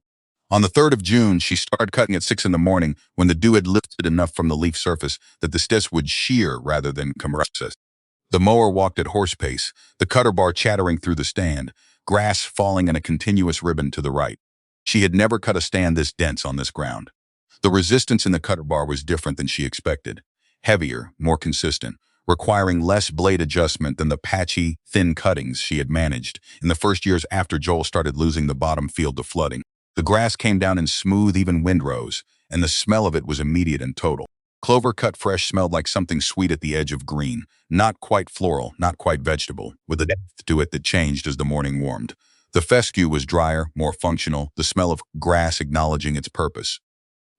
On the 3rd of June, she started cutting at 6 in the morning when the dew had lifted enough from the leaf surface that the stem would shear rather than compress. The mower walked at horse pace, the cutter bar chattering through the stand, grass falling in a continuous ribbon to the right. She had never cut a stand this dense on this ground. The resistance in the cutter bar was different than she expected. Heavier, more consistent, requiring less blade adjustment than the patchy, thin cuttings she had managed in the first years after Joel started losing the bottom field to flooding. The grass came down in smooth, even windrows, and the smell of it was immediate and total. Clover cut fresh smelled like something sweet at the edge of green, not quite floral, not quite vegetable, with a depth to it that changed as the morning warmed. The fescue was drier, more functional, the smell of grass acknowledging its purpose.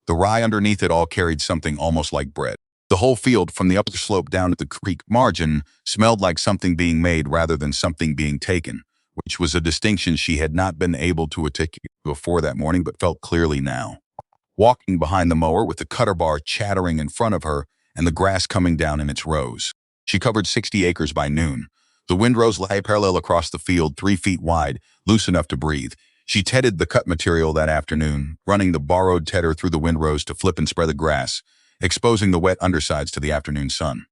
The rye underneath it all carried something almost like bread. The whole field, from the upper slope down at the creek margin, smelled like something being made rather than something being taken, which was a distinction she had not been able to articulate before that morning but felt clearly now. Walking behind the mower with the cutter bar chattering in front of her and the grass coming down in its rows. She covered 60 acres by noon. The windrows lay parallel across the field, 3 feet wide, loose enough to breathe. She tedded the cut material that afternoon, running the borrowed tedder through the windrows to flip and spread the grass, exposing the wet undersides to the afternoon sun.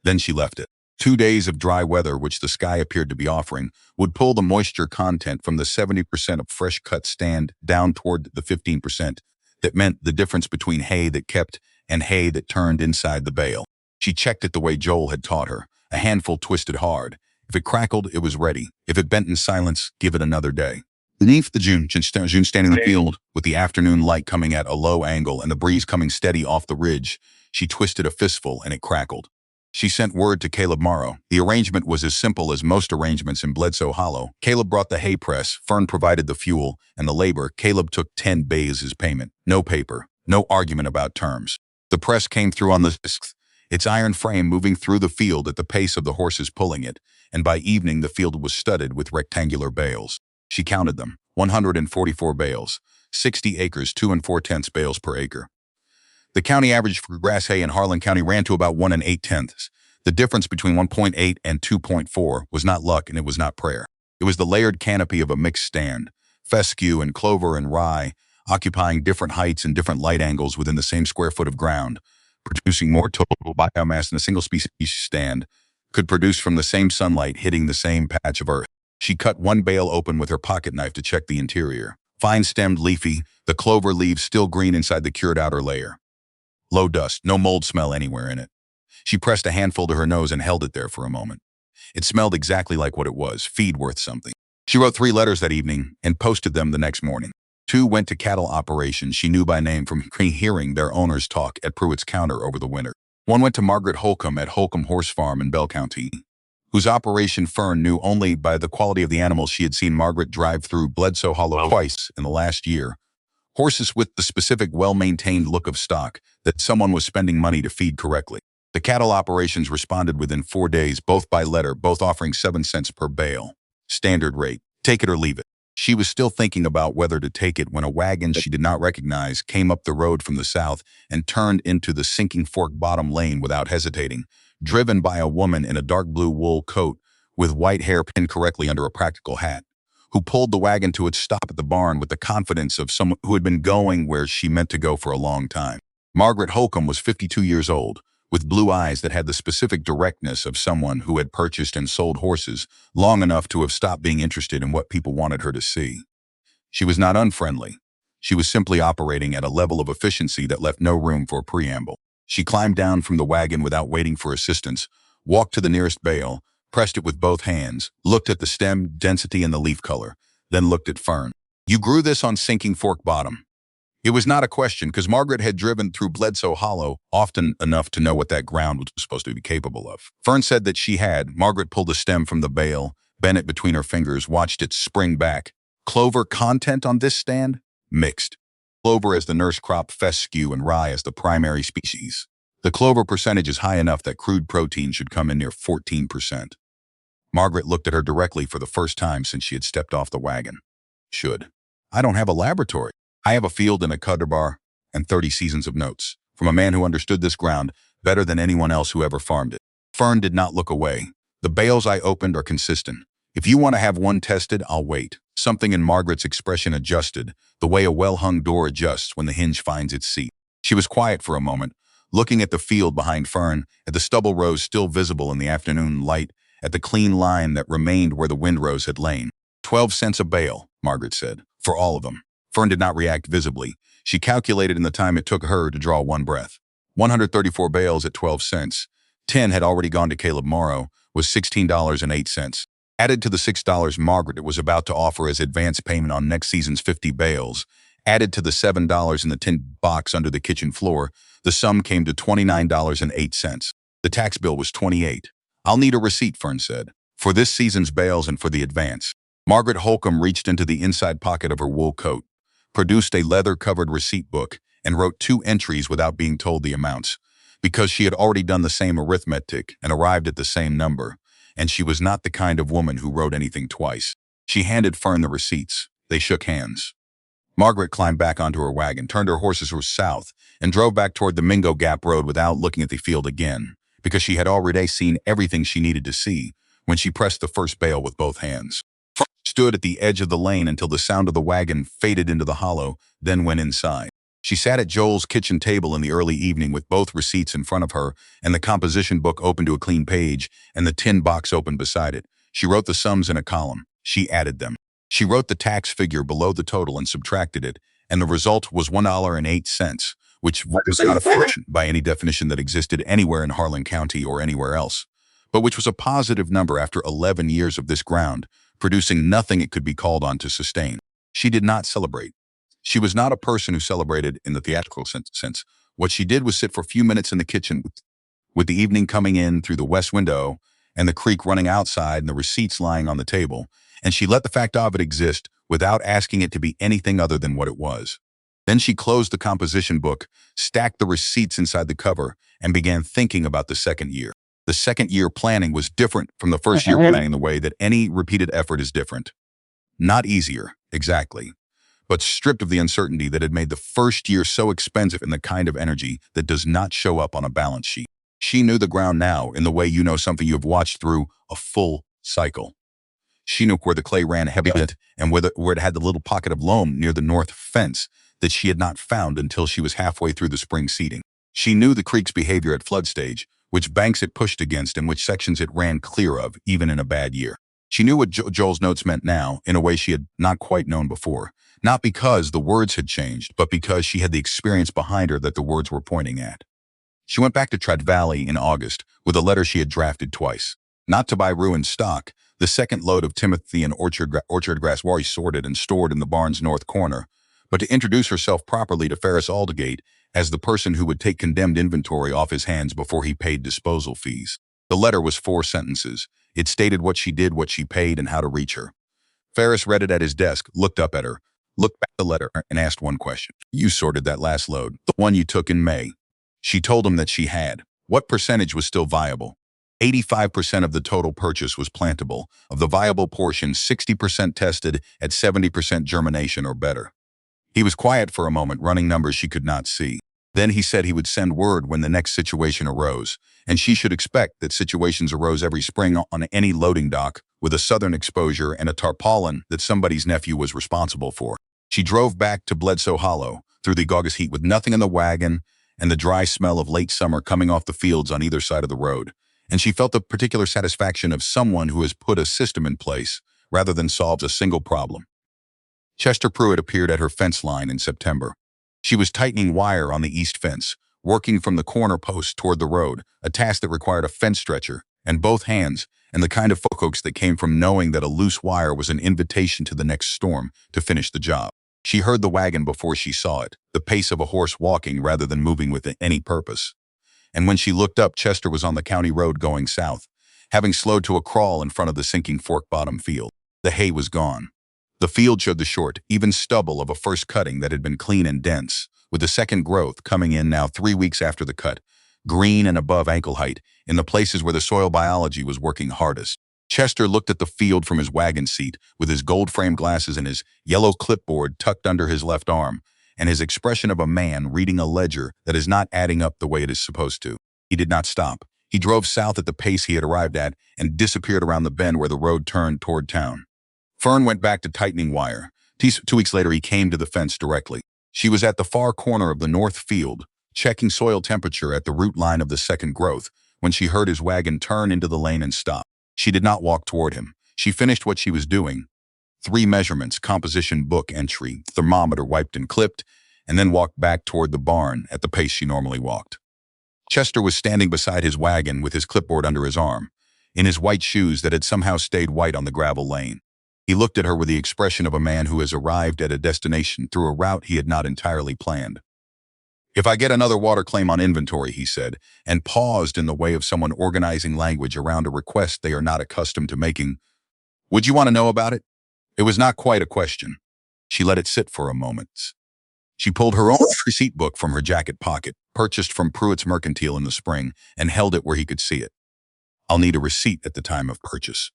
Then she left it. 2 days of dry weather, which the sky appeared to be offering, would pull the moisture content from the 70% of fresh cut stand down toward the 15%. That meant the difference between hay that kept and hay that turned inside the bale. She checked it the way Joel had taught her. A handful twisted hard. If it crackled, it was ready. If it bent in silence, give it another day. Beneath the June standing in the field, with the afternoon light coming at a low angle and the breeze coming steady off the ridge, she twisted a fistful and it crackled. She sent word to Caleb Morrow. The arrangement was as simple as most arrangements in Bledsoe Hollow. Caleb brought the hay press, Fern provided the fuel and the labor. Caleb took 10 bays as payment. No paper, no argument about terms. The press came through on the 6th, its iron frame moving through the field at the pace of the horses pulling it, and by evening the field was studded with rectangular bales. She counted them, 144 bales, 60 acres, 2 4/10 bales per acre. The county average for grass hay in Harlan County ran to about 1 8/10. The difference between 1.8 and 2.4 was not luck and it was not prayer. It was the layered canopy of a mixed stand, fescue and clover and rye, occupying different heights and different light angles within the same square foot of ground, producing more total biomass than a single species stand could produce from the same sunlight hitting the same patch of earth. She cut one bale open with her pocket knife to check the interior. Fine-stemmed, leafy, the clover leaves still green inside the cured outer layer. Low dust, no mold smell anywhere in it. She pressed a handful to her nose and held it there for a moment. It smelled exactly like what it was, feed worth something. She wrote 3 letters that evening and posted them the next morning. 2 went to cattle operations she knew by name from hearing their owners talk at Pruitt's counter over the winter. 1 went to Margaret Holcomb at Holcomb Horse Farm in Bell County, whose operation Fern knew only by the quality of the animals she had seen Margaret drive through Bledsoe Hollow twice in the last year. Horses with the specific well-maintained look of stock that someone was spending money to feed correctly. The cattle operations responded within 4 days, both by letter, both offering 7 cents per bale. Standard rate. Take it or leave it. She was still thinking about whether to take it when a wagon she did not recognize came up the road from the south and turned into the sinking fork bottom lane without hesitating, driven by a woman in a dark blue wool coat with white hair pinned correctly under a practical hat, who pulled the wagon to its stop at the barn with the confidence of someone who had been going where she meant to go for a long time. Margaret Holcomb was 52 years old, with blue eyes that had the specific directness of someone who had purchased and sold horses long enough to have stopped being interested in what people wanted her to see. She was not unfriendly. She was simply operating at a level of efficiency that left no room for a preamble. She climbed down from the wagon without waiting for assistance, walked to the nearest bale, pressed it with both hands, looked at the stem density and the leaf color, then looked at Fern. "You grew this on Sinking Fork Bottom." It was not a question, because Margaret had driven through Bledsoe Hollow often enough to know what that ground was supposed to be capable of. Fern said that she had. Margaret pulled a stem from the bale, bent it between her fingers, watched it spring back. Clover content on this stand? Mixed. Clover as the nurse crop, fescue, and rye as the primary species. The clover percentage is high enough that crude protein should come in near 14%. Margaret looked at her directly for the first time since she had stepped off the wagon. Should. I don't have a laboratory. I have a field and a cutter bar and 30 seasons of notes from a man who understood this ground better than anyone else who ever farmed it. Fern did not look away. The bales I opened are consistent. If you want to have one tested, I'll wait. Something in Margaret's expression adjusted, the way a well-hung door adjusts when the hinge finds its seat. She was quiet for a moment, looking at the field behind Fern, at the stubble rows still visible in the afternoon light, at the clean line that remained where the windrows had lain. 12 cents a bale, Margaret said, for all of them. Fern did not react visibly. She calculated in the time it took her to draw one breath. 134 bales at 12 cents. 10 had already gone to Caleb Morrow, was $16.08. Added to the $6 Margaret was about to offer as advance payment on next season's 50 bales, added to the $7 in the tin box under the kitchen floor, the sum came to $29.08. The tax bill was $28. I'll need a receipt, Fern said, for this season's bales and for the advance. Margaret Holcomb reached into the inside pocket of her wool coat, produced a leather-covered receipt book, and wrote 2 entries without being told the amounts, because she had already done the same arithmetic and arrived at the same number, and she was not the kind of woman who wrote anything twice. She handed Fern the receipts. They shook hands. Margaret climbed back onto her wagon, turned her horses south, and drove back toward the Mingo Gap Road without looking at the field again, because she had already seen everything she needed to see when she pressed the first bale with both hands. Fern stood at the edge of the lane until the sound of the wagon faded into the hollow, then went inside. She sat at Joel's kitchen table in the early evening with both receipts in front of her and the composition book open to a clean page and the tin box open beside it. She wrote the sums in a column. She added them. She wrote the tax figure below the total and subtracted it, and the result was $1.08, which was not a fraction by any definition that existed anywhere in Harlan County or anywhere else, but which was a positive number after 11 years of this ground, producing nothing it could be called on to sustain. She did not celebrate. She was not a person who celebrated in the theatrical sense. What she did was sit for a few minutes in the kitchen with the evening coming in through the west window and the creek running outside and the receipts lying on the table, and she let the fact of it exist without asking it to be anything other than what it was. Then she closed the composition book, stacked the receipts inside the cover, and began thinking about the second year. The second year planning was different from the first year planning in the way that any repeated effort is different. Not easier, exactly, but stripped of the uncertainty that had made the first year so expensive in the kind of energy that does not show up on a balance sheet. She knew the ground now in the way you know something you have watched through a full cycle. She knew where the clay ran heavy on it and where it had the little pocket of loam near the north fence that she had not found until she was halfway through the spring seeding. She knew the creek's behavior at flood stage, which banks it pushed against and which sections it ran clear of, even in a bad year. She knew what Joel's notes meant now in a way she had not quite known before. Not because the words had changed, but because she had the experience behind her that the words were pointing at. She went back to Trout Valley in August with a letter she had drafted twice. Not to buy ruined stock, the second load of Timothy and orchard grass was sorted and stored in the barn's north corner, but to introduce herself properly to Ferris Aldersgate as the person who would take condemned inventory off his hands before he paid disposal fees. The letter was 4 sentences. It stated what she did, what she paid, and how to reach her. Ferris read it at his desk, looked up at her, looked back at the letter, and asked one question. You sorted that last load, the one you took in May. She told him that she had. What percentage was still viable? 85% of the total purchase was plantable. Of the viable portion, 60% tested at 70% germination or better. He was quiet for a moment, running numbers she could not see. Then he said he would send word when the next situation arose, and she should expect that situations arose every spring on any loading dock with a southern exposure and a tarpaulin that somebody's nephew was responsible for. She drove back to Bledsoe Hollow through the August heat with nothing in the wagon and the dry smell of late summer coming off the fields on either side of the road, and she felt the particular satisfaction of someone who has put a system in place rather than solved a single problem. Chester Pruitt appeared at her fence line in September. She was tightening wire on the east fence, working from the corner post toward the road, a task that required a fence stretcher and both hands, and the kind of focus that came from knowing that a loose wire was an invitation to the next storm to finish the job. She heard the wagon before she saw it, the pace of a horse walking rather than moving with any purpose. And when she looked up, Chester was on the county road going south, having slowed to a crawl in front of the sinking fork-bottom field. The hay was gone. The field showed the short, even stubble of a first cutting that had been clean and dense, with the second growth coming in now 3 weeks after the cut, green and above ankle height, in the places where the soil biology was working hardest. Chester looked at the field from his wagon seat, with his gold-framed glasses and his yellow clipboard tucked under his left arm, and his expression of a man reading a ledger that is not adding up the way it is supposed to. He did not stop. He drove south at the pace he had arrived at and disappeared around the bend where the road turned toward town. Fern went back to tightening wire. 2 weeks later, he came to the fence directly. She was at the far corner of the north field, checking soil temperature at the root line of the second growth, when she heard his wagon turn into the lane and stop. She did not walk toward him. She finished what she was doing. 3 measurements, composition book entry, thermometer wiped and clipped, and then walked back toward the barn at the pace she normally walked. Chester was standing beside his wagon with his clipboard under his arm, in his white shoes that had somehow stayed white on the gravel lane. He looked at her with the expression of a man who has arrived at a destination through a route he had not entirely planned. "If I get another water claim on inventory," he said, and paused in the way of someone organizing language around a request they are not accustomed to making. "Would you want to know about it?" It was not quite a question. She let it sit for a moment. She pulled her own receipt book from her jacket pocket, purchased from Pruitt's Mercantile in the spring, and held it where he could see it. "I'll need a receipt at the time of purchase."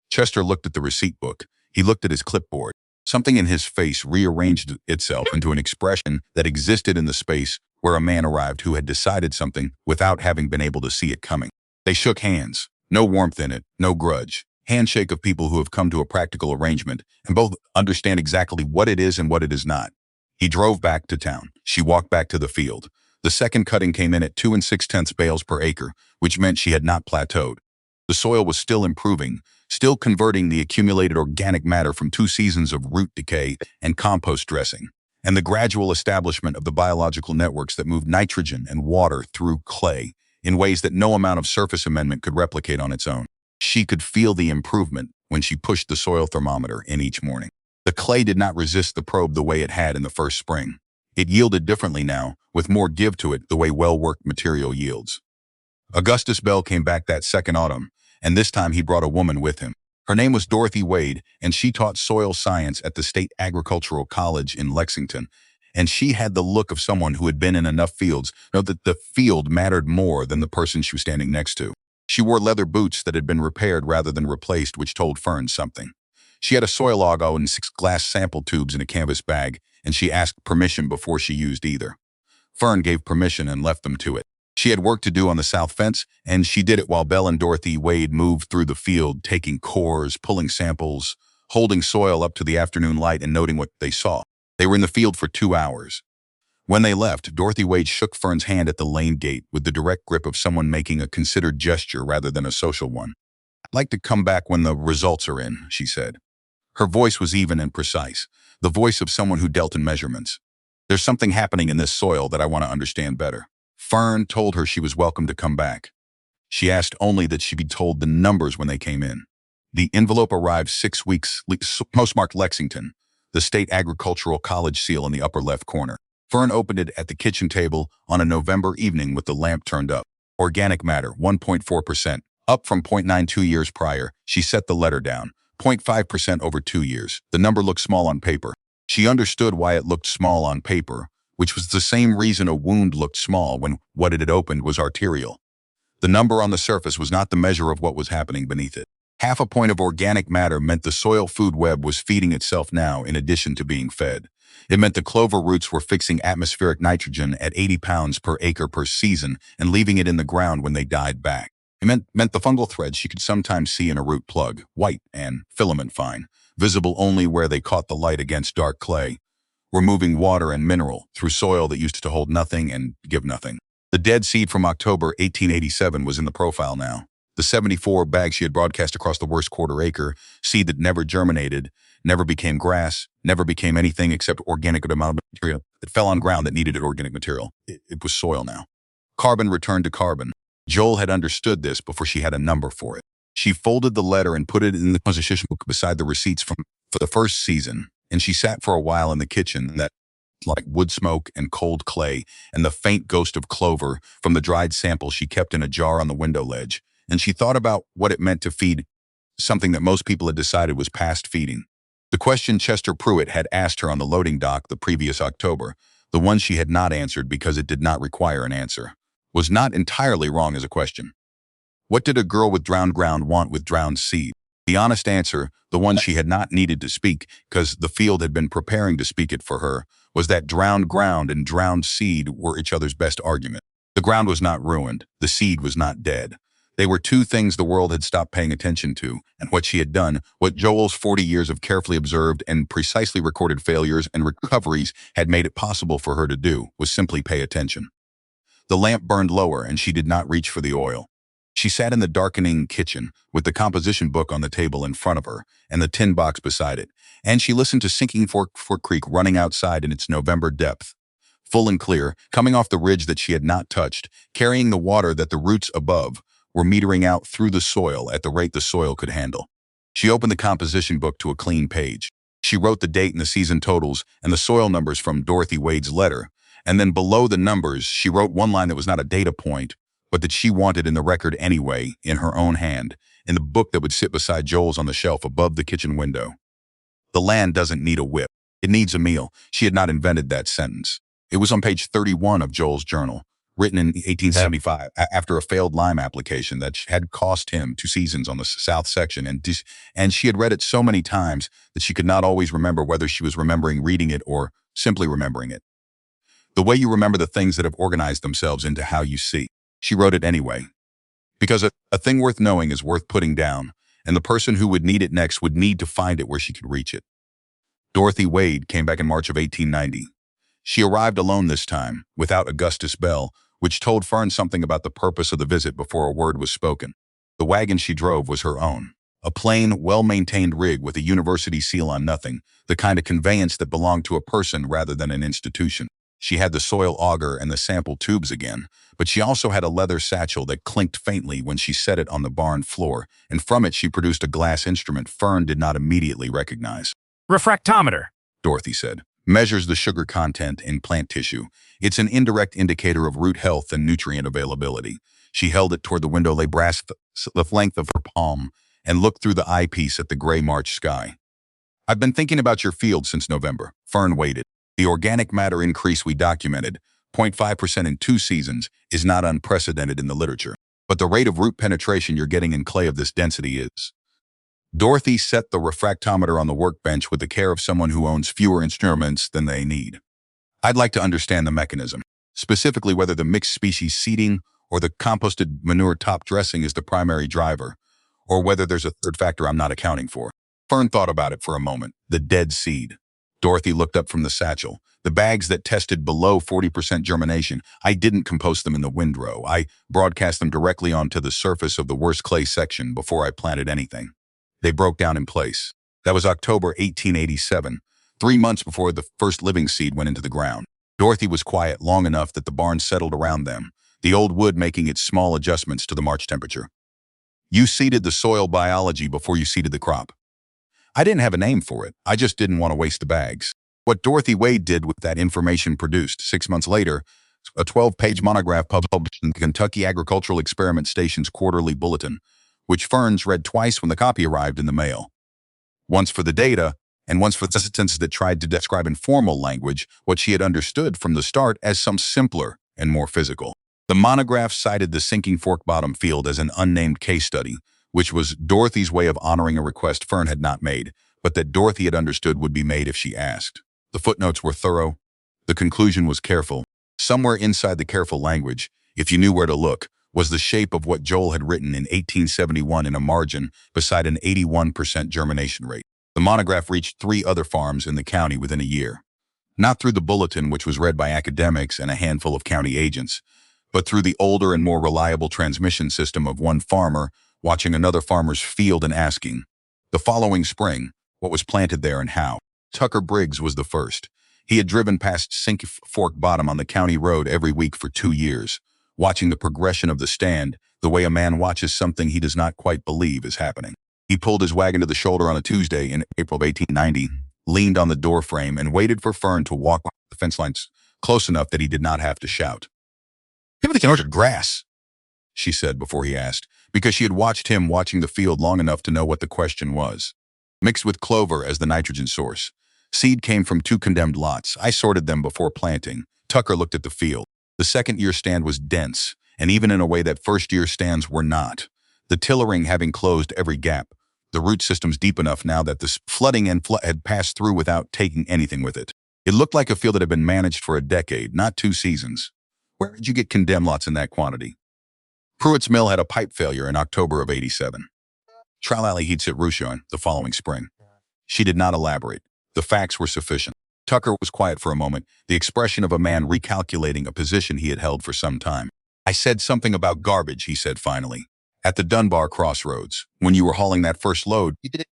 Chester looked at the receipt book. He looked at his clipboard. Something in his face rearranged itself into an expression that existed in the space where a man arrived who had decided something without having been able to see it coming. They shook hands. No warmth in it, no grudge. Handshake of people who have come to a practical arrangement and both understand exactly what it is and what it is not. He drove back to town. She walked back to the field. The second cutting came in at 2 6/10 bales per acre, which meant she had not plateaued. The soil was still improving, still converting the accumulated organic matter from 2 seasons of root decay and compost dressing, and the gradual establishment of the biological networks that moved nitrogen and water through clay in ways that no amount of surface amendment could replicate on its own. She could feel the improvement when she pushed the soil thermometer in each morning. The clay did not resist the probe the way it had in the first spring. It yielded differently now, with more give to it the way well-worked material yields. Augustus Bell came back that second autumn, and this time he brought a woman with him. Her name was Dorothy Wade, and she taught soil science at the State Agricultural College in Lexington, and she had the look of someone who had been in enough fields to know that the field mattered more than the person she was standing next to. She wore leather boots that had been repaired rather than replaced, which told Fern something. She had a soil auger and 6 glass sample tubes in a canvas bag, and she asked permission before she used either. Fern gave permission and left them to it. She had work to do on the south fence, and she did it while Bell and Dorothy Wade moved through the field, taking cores, pulling samples, holding soil up to the afternoon light and noting what they saw. They were in the field for 2 hours. When they left, Dorothy Wade shook Fern's hand at the lane gate with the direct grip of someone making a considered gesture rather than a social one. "I'd like to come back when the results are in," she said. Her voice was even and precise, the voice of someone who dealt in measurements. "There's something happening in this soil that I want to understand better." Fern told her she was welcome to come back. She asked only that she be told the numbers when they came in. The envelope arrived 6 weeks, postmarked Lexington, the State Agricultural College seal in the upper left corner. Fern opened it at the kitchen table on a November evening with the lamp turned up. Organic matter, 1.4%, up from 0.92 years prior. She set the letter down, 0.5% over 2 years. The number looked small on paper. She understood why it looked small on paper, which was the same reason a wound looked small when what it had opened was arterial. The number on the surface was not the measure of what was happening beneath it. 0.5 point of organic matter meant the soil food web was feeding itself now in addition to being fed. It meant the clover roots were fixing atmospheric nitrogen at 80 pounds per acre per season and leaving it in the ground when they died back. It meant the fungal threads she could sometimes see in a root plug, white and filament fine, visible only where they caught the light against dark clay, were moving water and mineral through soil that used to hold nothing and give nothing. The dead seed from October 1887 was in the profile now. The 74 bags she had broadcast across the worst quarter acre, seed that never germinated, never became grass, never became anything except organic amount of material that fell on ground that needed organic material. It was soil now. Carbon returned to carbon. Joel had understood this before she had a number for it. She folded the letter and put it in the composition book beside the receipts for the first season, and she sat for a while in the kitchen that like wood smoke and cold clay and the faint ghost of clover from the dried sample she kept in a jar on the window ledge, and she thought about what it meant to feed something that most people had decided was past feeding. The question Chester Pruitt had asked her on the loading dock the previous October, the one she had not answered because it did not require an answer, was not entirely wrong as a question. What did a girl with drowned ground want with drowned seed? The honest answer, the one she had not needed to speak because the field had been preparing to speak it for her, was that drowned ground and drowned seed were each other's best argument. The ground was not ruined. The seed was not dead. They were two things the world had stopped paying attention to, and what she had done, what Joel's 40 years of carefully observed and precisely recorded failures and recoveries had made it possible for her to do, was simply pay attention. The lamp burned lower, and she did not reach for the oil. She sat in the darkening kitchen, with the composition book on the table in front of her, and the tin box beside it, and she listened to Sinking Fork Creek running outside in its November depth. Full and clear, coming off the ridge that she had not touched, carrying the water that the roots above were metering out through the soil at the rate the soil could handle. She opened the composition book to a clean page. She wrote the date and the season totals and the soil numbers from Dorothy Wade's letter, and then below the numbers, she wrote one line that was not a data point, but that she wanted in the record anyway, in her own hand, in the book that would sit beside Joel's on the shelf above the kitchen window. The land doesn't need a whip. It needs a meal. She had not invented that sentence. It was on page 31 of Joel's journal, written in 1875 after a failed lime application that had cost him 2 seasons on the south section, and she had read it so many times that she could not always remember whether she was remembering reading it or simply remembering it. The way you remember the things that have organized themselves into how you see. She wrote it anyway. Because a thing worth knowing is worth putting down, and the person who would need it next would need to find it where she could reach it. Dorothy Wade came back in March of 1890. She arrived alone this time, without Augustus Bell, which told Fern something about the purpose of the visit before a word was spoken. The wagon she drove was her own. A plain, well-maintained rig with a university seal on nothing, the kind of conveyance that belonged to a person rather than an institution. She had the soil auger and the sample tubes again, but she also had a leather satchel that clinked faintly when she set it on the barn floor, and from it she produced a glass instrument Fern did not immediately recognize. Refractometer, Dorothy said. Measures the sugar content in plant tissue. It's an indirect indicator of root health and nutrient availability. She held it toward the window, lay brass the length of her palm, and looked through the eyepiece at the gray March sky. I've been thinking about your field since November. Fern waited. The organic matter increase we documented, 0.5% in 2 seasons, is not unprecedented in the literature. But the rate of root penetration you're getting in clay of this density is. Dorothy set the refractometer on the workbench with the care of someone who owns fewer instruments than they need. I'd like to understand the mechanism, specifically whether the mixed species seeding or the composted manure top dressing is the primary driver, or whether there's a third factor I'm not accounting for. Fern thought about it for a moment. The dead seed. Dorothy looked up from the satchel. The bags that tested below 40% germination, I didn't compost them in the windrow. I broadcast them directly onto the surface of the worst clay section before I planted anything. They broke down in place. That was October 1887, 3 months before the first living seed went into the ground. Dorothy was quiet long enough that the barn settled around them, the old wood making its small adjustments to the March temperature. You seeded the soil biology before you seeded the crop. I didn't have a name for it. I just didn't want to waste the bags. What Dorothy Wade did with that information produced, 6 months later, a 12-page monograph published in the Kentucky Agricultural Experiment Station's quarterly bulletin, which Fern's read twice when the copy arrived in the mail. Once for the data, and once for the sentences that tried to describe in formal language what she had understood from the start as some simpler and more physical. The monograph cited the Sinking Fork Bottom field as an unnamed case study, which was Dorothy's way of honoring a request Fern had not made, but that Dorothy had understood would be made if she asked. The footnotes were thorough. The conclusion was careful. Somewhere inside the careful language, if you knew where to look, was the shape of what Joel had written in 1871 in a margin beside an 81% germination rate. The monograph reached 3 other farms in the county within a year. Not through the bulletin, which was read by academics and a handful of county agents, but through the older and more reliable transmission system of one farmer watching another farmer's field and asking, the following spring, what was planted there and how. Tucker Briggs was the first. He had driven past Sinking Fork Bottom on the county road every week for 2 years, watching the progression of the stand the way a man watches something he does not quite believe is happening. He pulled his wagon to the shoulder on a Tuesday in April of 1890, leaned on the door frame, and waited for Fern to walk the fence lines close enough that he did not have to shout. People can orchard grass, she said before he asked, because she had watched him watching the field long enough to know what the question was. Mixed with clover as the nitrogen source. Seed came from 2 condemned lots. I sorted them before planting. Tucker looked at the field. The second-year stand was dense, and even in a way that first-year stands were not. The tillering having closed every gap, the root systems deep enough now that the flooding and had passed through without taking anything with it. It looked like a field that had been managed for a decade, not 2 seasons. Where did you get condemned lots in that quantity? Pruitt's mill had a pipe failure in October of '87. Tralali heats at Rouchon the following spring. She did not elaborate. The facts were sufficient. Tucker was quiet for a moment, the expression of a man recalculating a position he had held for some time. I said something about garbage, he said finally. At the Dunbar crossroads, when you were hauling that first load, you did it.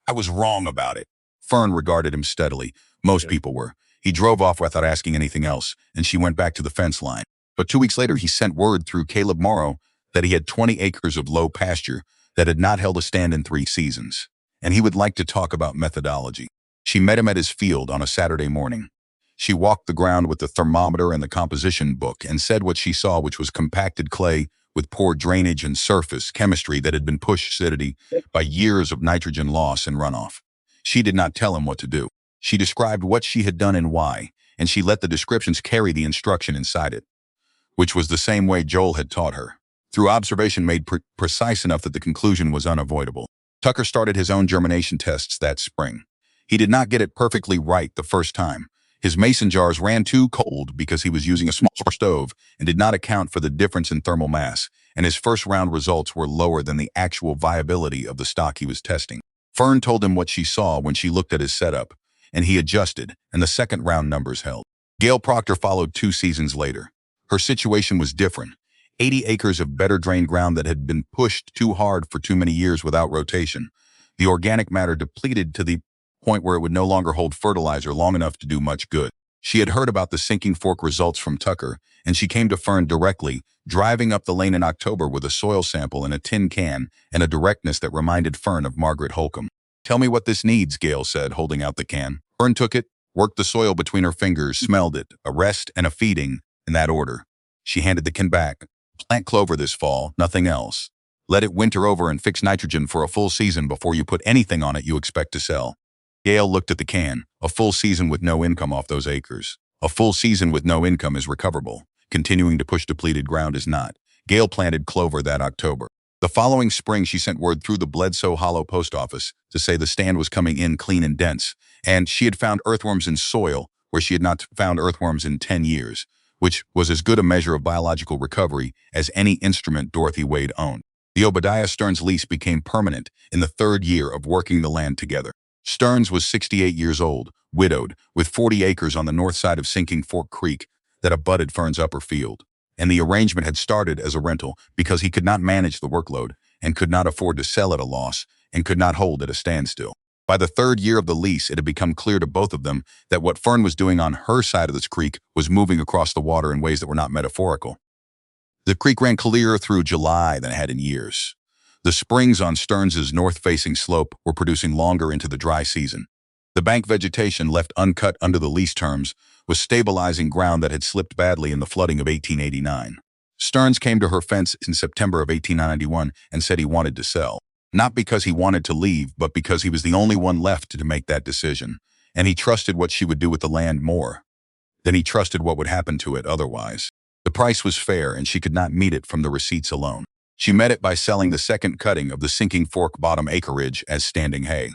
I was wrong about it. Fern regarded him steadily. Most people were. He drove off without asking anything else, and she went back to the fence line. But 2 weeks later, he sent word through Caleb Morrow that he had 20 acres of low pasture that had not held a stand in 3 seasons, and he would like to talk about methodology. She met him at his field on a Saturday morning. She walked the ground with the thermometer and the composition book and said what she saw, which was compacted clay with poor drainage and surface chemistry that had been pushed acidity by years of nitrogen loss and runoff. She did not tell him what to do. She described what she had done and why, and she let the descriptions carry the instruction inside it, which was the same way Joel had taught her, through observation made precise enough that the conclusion was unavoidable. Tucker started his own germination tests that spring. He did not get it perfectly right the first time. His mason jars ran too cold because he was using a small stove and did not account for the difference in thermal mass, and his first round results were lower than the actual viability of the stock he was testing. Fern told him what she saw when she looked at his setup, and he adjusted, and the second round numbers held. Gail Proctor followed 2 seasons later. Her situation was different. 80 acres of better drained ground that had been pushed too hard for too many years without rotation. The organic matter depleted to the point where it would no longer hold fertilizer long enough to do much good. She had heard about the sinking fork results from Tucker, and she came to Fern directly, driving up the lane in October with a soil sample in a tin can and a directness that reminded Fern of Margaret Holcomb. Tell me what this needs, Gail said, holding out the can. Fern took it, worked the soil between her fingers, smelled it, a rest and a feeding, in that order. She handed the can back. Plant clover this fall, nothing else. Let it winter over and fix nitrogen for a full season before you put anything on it you expect to sell. Gail looked at the can. A full season with no income off those acres. A full season with no income is recoverable. Continuing to push depleted ground is not. Gail planted clover that October. The following spring, she sent word through the Bledsoe Hollow post office to say the stand was coming in clean and dense, and she had found earthworms in soil where she had not found earthworms in 10 years, which was as good a measure of biological recovery as any instrument Dorothy Wade owned. The Obadiah Stearns lease became permanent in the 3rd year of working the land together. Stearns was 68 years old, widowed, with 40 acres on the north side of Sinking Fork Creek that abutted Fern's upper field, and the arrangement had started as a rental because he could not manage the workload and could not afford to sell at a loss and could not hold at a standstill. By the 3rd year of the lease, it had become clear to both of them that what Fern was doing on her side of this creek was moving across the water in ways that were not metaphorical. The creek ran clearer through July than it had in years. The springs on Stearns's north-facing slope were producing longer into the dry season. The bank vegetation left uncut under the lease terms was stabilizing ground that had slipped badly in the flooding of 1889. Stearns came to her fence in September of 1891 and said he wanted to sell. Not because he wanted to leave, but because he was the only one left to make that decision, and he trusted what she would do with the land more than he trusted what would happen to it otherwise. The price was fair, and she could not meet it from the receipts alone. She met it by selling the second cutting of the Sinking Fork bottom acreage as standing hay,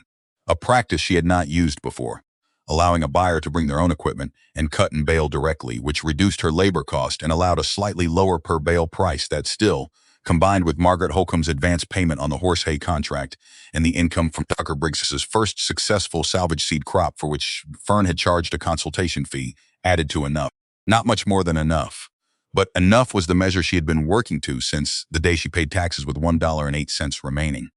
a practice she had not used before, allowing a buyer to bring their own equipment and cut and bale directly, which reduced her labor cost and allowed a slightly lower per bale price that still, combined with Margaret Holcomb's advance payment on the horse hay contract and the income from Tucker Briggs's first successful salvage seed crop for which Fern had charged a consultation fee, added to enough. Not much more than enough. But enough was the measure she had been working to since the day she paid taxes with $1.08 remaining.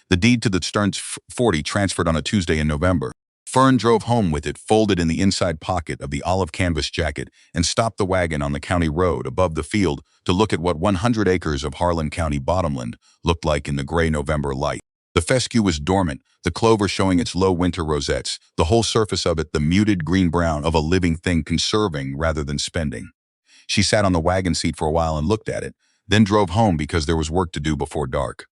The deed to the Stearns 40 transferred on a Tuesday in November. Fern drove home with it folded in the inside pocket of the olive canvas jacket and stopped the wagon on the county road above the field to look at what 100 acres of Harlan County bottomland looked like in the gray November light. The fescue was dormant, the clover showing its low winter rosettes, the whole surface of it the muted green-brown of a living thing conserving rather than spending. She sat on the wagon seat for a while and looked at it, then drove home because there was work to do before dark.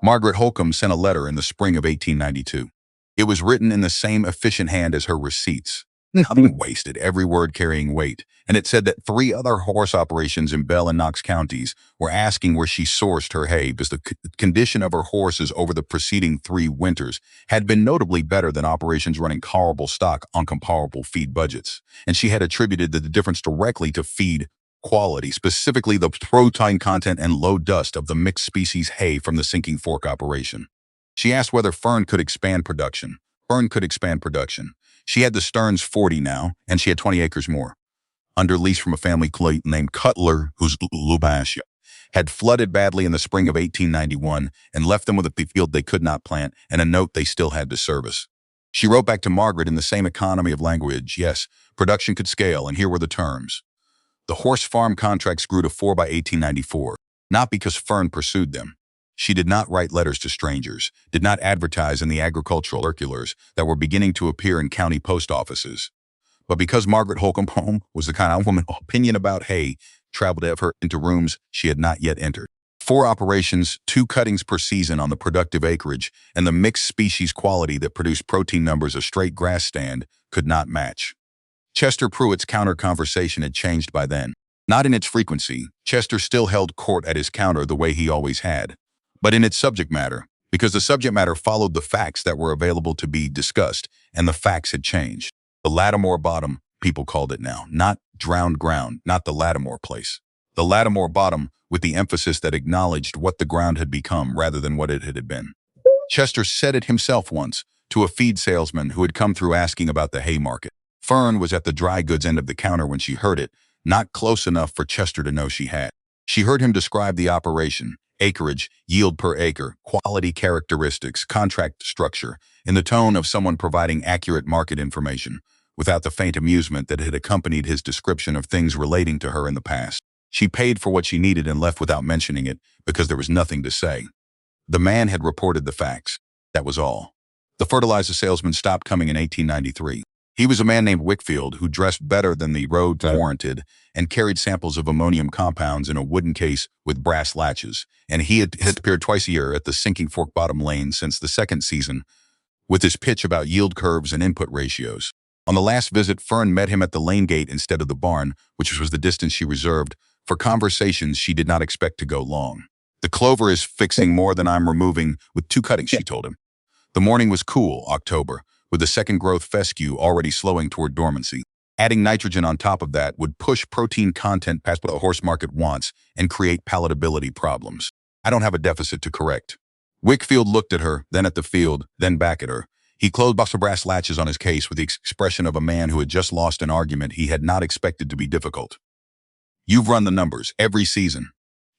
Margaret Holcomb sent a letter in the spring of 1892. It was written in the same efficient hand as her receipts. Nothing wasted, every word carrying weight, and it said that 3 other horse operations in Bell and Knox counties were asking where she sourced her hay because the condition of her horses over the preceding 3 winters had been notably better than operations running comparable stock on comparable feed budgets, and she had attributed the difference directly to feed quality, specifically the protein content and low dust of the mixed species hay from the Sinking Fork operation. She asked whether Fern could expand production. Fern could expand production. She had the Stearns 40 now, and she had 20 acres more, under lease from a family named Cutler, whose Lubasha had flooded badly in the spring of 1891 and left them with a field they could not plant and a note they still had to service. She wrote back to Margaret in the same economy of language. Yes, production could scale, and here were the terms. The horse farm contracts grew to 4 by 1894, not because Fern pursued them. She did not write letters to strangers, did not advertise in the agricultural circulars that were beginning to appear in county post offices. But because Margaret Holcomb was the kind of woman whose opinion about hay traveled her into rooms she had not yet entered. 4 operations, 2 cuttings per season on the productive acreage, and the mixed species quality that produced protein numbers a straight grass stand could not match. Chester Pruitt's counter-conversation had changed by then. Not in its frequency, Chester still held court at his counter the way he always had, but in its subject matter, because the subject matter followed the facts that were available to be discussed, and the facts had changed. The Lattimore Bottom, people called it now, not drowned ground, not the Lattimore place. The Lattimore Bottom, with the emphasis that acknowledged what the ground had become rather than what it had been. Chester said it himself once to a feed salesman who had come through asking about the hay market. Fern was at the dry goods end of the counter when she heard it, not close enough for Chester to know she had. She heard him describe the operation, acreage, yield per acre, quality characteristics, contract structure, in the tone of someone providing accurate market information, without the faint amusement that had accompanied his description of things relating to her in the past. She paid for what she needed and left without mentioning it because there was nothing to say. The man had reported the facts. That was all. The fertilizer salesman stopped coming in 1893. He was a man named Wickfield who dressed better than the road warranted and carried samples of ammonium compounds in a wooden case with brass latches, and he had appeared twice a year at the Sinking Fork Bottom Lane since the second season with his pitch about yield curves and input ratios. On the last visit, Fern met him at the lane gate instead of the barn, which was the distance she reserved for conversations she did not expect to go long. The clover is fixing more than I'm removing with 2 cuttings, she told him. The morning was cool, October, with the second growth fescue already slowing toward dormancy. Adding nitrogen on top of that would push protein content past what a horse market wants and create palatability problems. I don't have a deficit to correct. Wickfield looked at her, then at the field, then back at her. He closed the brass latches on his case with the expression of a man who had just lost an argument he had not expected to be difficult. You've run the numbers every season.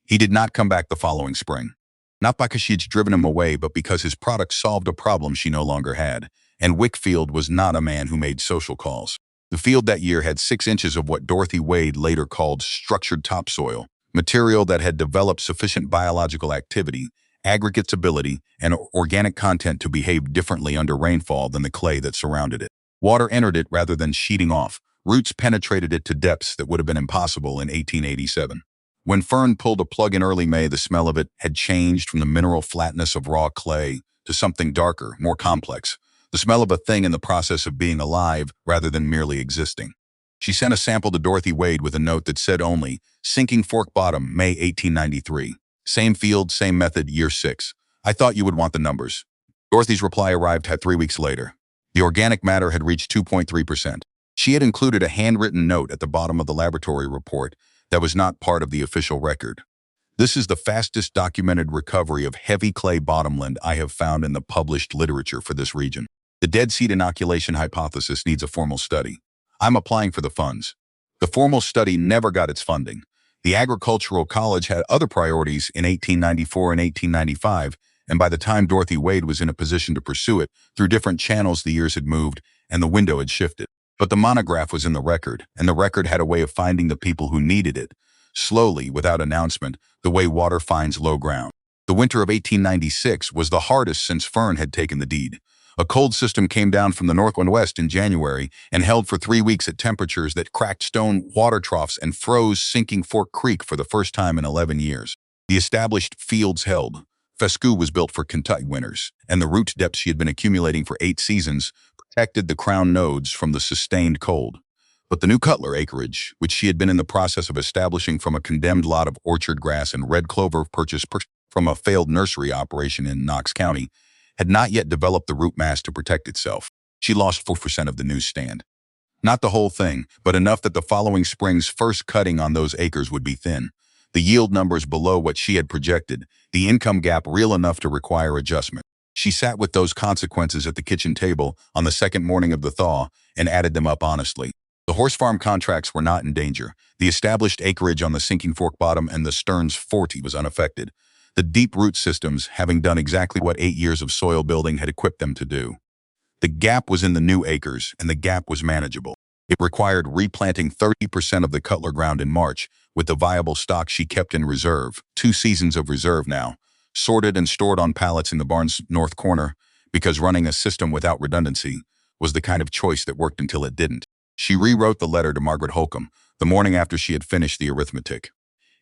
He did not come back the following spring. Not because she had driven him away, but because his product solved a problem she no longer had. And Wickfield was not a man who made social calls. The field that year had 6 inches of what Dorothy Wade later called structured topsoil, material that had developed sufficient biological activity, aggregate stability, and organic content to behave differently under rainfall than the clay that surrounded it. Water entered it rather than sheeting off. Roots penetrated it to depths that would have been impossible in 1887. When Fern pulled a plug in early May, the smell of it had changed from the mineral flatness of raw clay to something darker, more complex. The smell of a thing in the process of being alive rather than merely existing. She sent a sample to Dorothy Wade with a note that said only, Sinking Fork Bottom, May 1893. Same field, same method, year 6. I thought you would want the numbers. Dorothy's reply arrived 3 weeks later. The organic matter had reached 2.3%. She had included a handwritten note at the bottom of the laboratory report that was not part of the official record. This is the fastest documented recovery of heavy clay bottomland I have found in the published literature for this region. The dead seed inoculation hypothesis needs a formal study. I'm applying for the funds. The formal study never got its funding. The Agricultural College had other priorities in 1894 and 1895, and by the time Dorothy Wade was in a position to pursue it, through different channels the years had moved and the window had shifted. But the monograph was in the record, and the record had a way of finding the people who needed it, slowly, without announcement, the way water finds low ground. The winter of 1896 was the hardest since Fern had taken the deed. A cold system came down from the north and west in January and held for 3 weeks at temperatures that cracked stone water troughs and froze Sinking Fork Creek for the first time in 11 years. The established fields held. Fescue was built for Kentucky winters, and the root depth she had been accumulating for 8 seasons protected the crown nodes from the sustained cold. But the new Cutler acreage, which she had been in the process of establishing from a condemned lot of orchard grass and red clover purchased from a failed nursery operation in Knox County, had not yet developed the root mass to protect itself. She lost 4% of the newsstand. Not the whole thing, but enough that the following spring's first cutting on those acres would be thin. The yield numbers below what she had projected, the income gap real enough to require adjustment. She sat with those consequences at the kitchen table on the second morning of the thaw and added them up honestly. The horse farm contracts were not in danger. The established acreage on the Sinking Fork bottom and the Stearns 40 was unaffected. The deep root systems having done exactly what 8 years of soil building had equipped them to do. The gap was in the new acres, and the gap was manageable. It required replanting 30% of the Cutler ground in March, with the viable stock she kept in reserve, 2 seasons of reserve now, sorted and stored on pallets in the barn's north corner, because running a system without redundancy was the kind of choice that worked until it didn't. She rewrote the letter to Margaret Holcomb the morning after she had finished the arithmetic.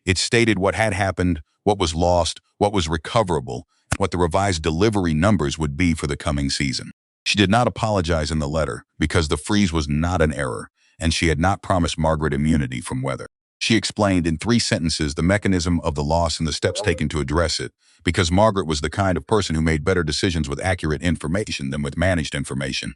It stated what had happened, what was lost, what was recoverable, and what the revised delivery numbers would be for the coming season. She did not apologize in the letter because the freeze was not an error, and she had not promised Margaret immunity from weather. She explained in 3 sentences the mechanism of the loss and the steps taken to address it, because Margaret was the kind of person who made better decisions with accurate information than with managed information.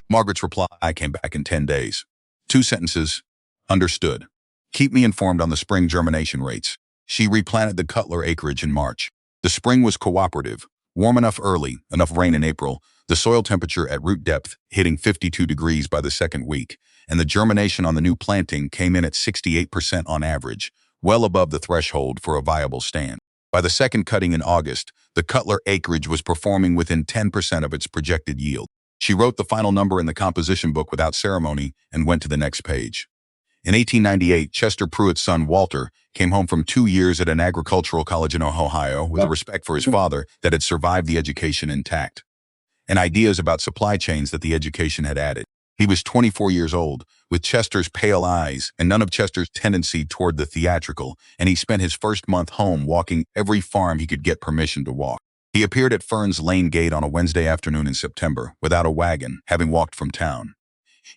Margaret's reply came back in 10 days. 2 sentences. Understood. Keep me informed on the spring germination rates. She replanted the Cutler acreage in March. The spring was cooperative, warm enough early, enough rain in April, the soil temperature at root depth hitting 52 degrees by the second week, and the germination on the new planting came in at 68% on average, well above the threshold for a viable stand. By the second cutting in August, the Cutler acreage was performing within 10% of its projected yield. She wrote the final number in the composition book without ceremony and went to the next page. In 1898, Chester Pruitt's son Walter came home from 2 years at an agricultural college in Ohio with a respect for his father that had survived the education intact, and ideas about supply chains that the education had added. He was 24 years old, with Chester's pale eyes and none of Chester's tendency toward the theatrical, and he spent his first month home walking every farm he could get permission to walk. He appeared at Fern's Lane gate on a Wednesday afternoon in September, without a wagon, having walked from town.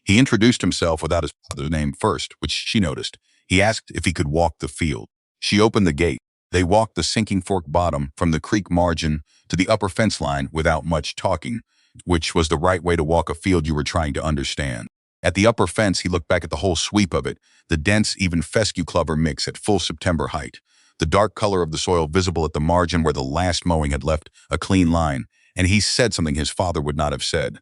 He introduced himself without his father's name first, which she noticed. He asked if he could walk the field. She opened the gate. They walked the Sinking Fork bottom from the creek margin to the upper fence line without much talking, which was the right way to walk a field you were trying to understand. At the upper fence, he looked back at the whole sweep of it, the dense, even fescue clover mix at full September height, the dark color of the soil visible at the margin where the last mowing had left a clean line, and he said something his father would not have said.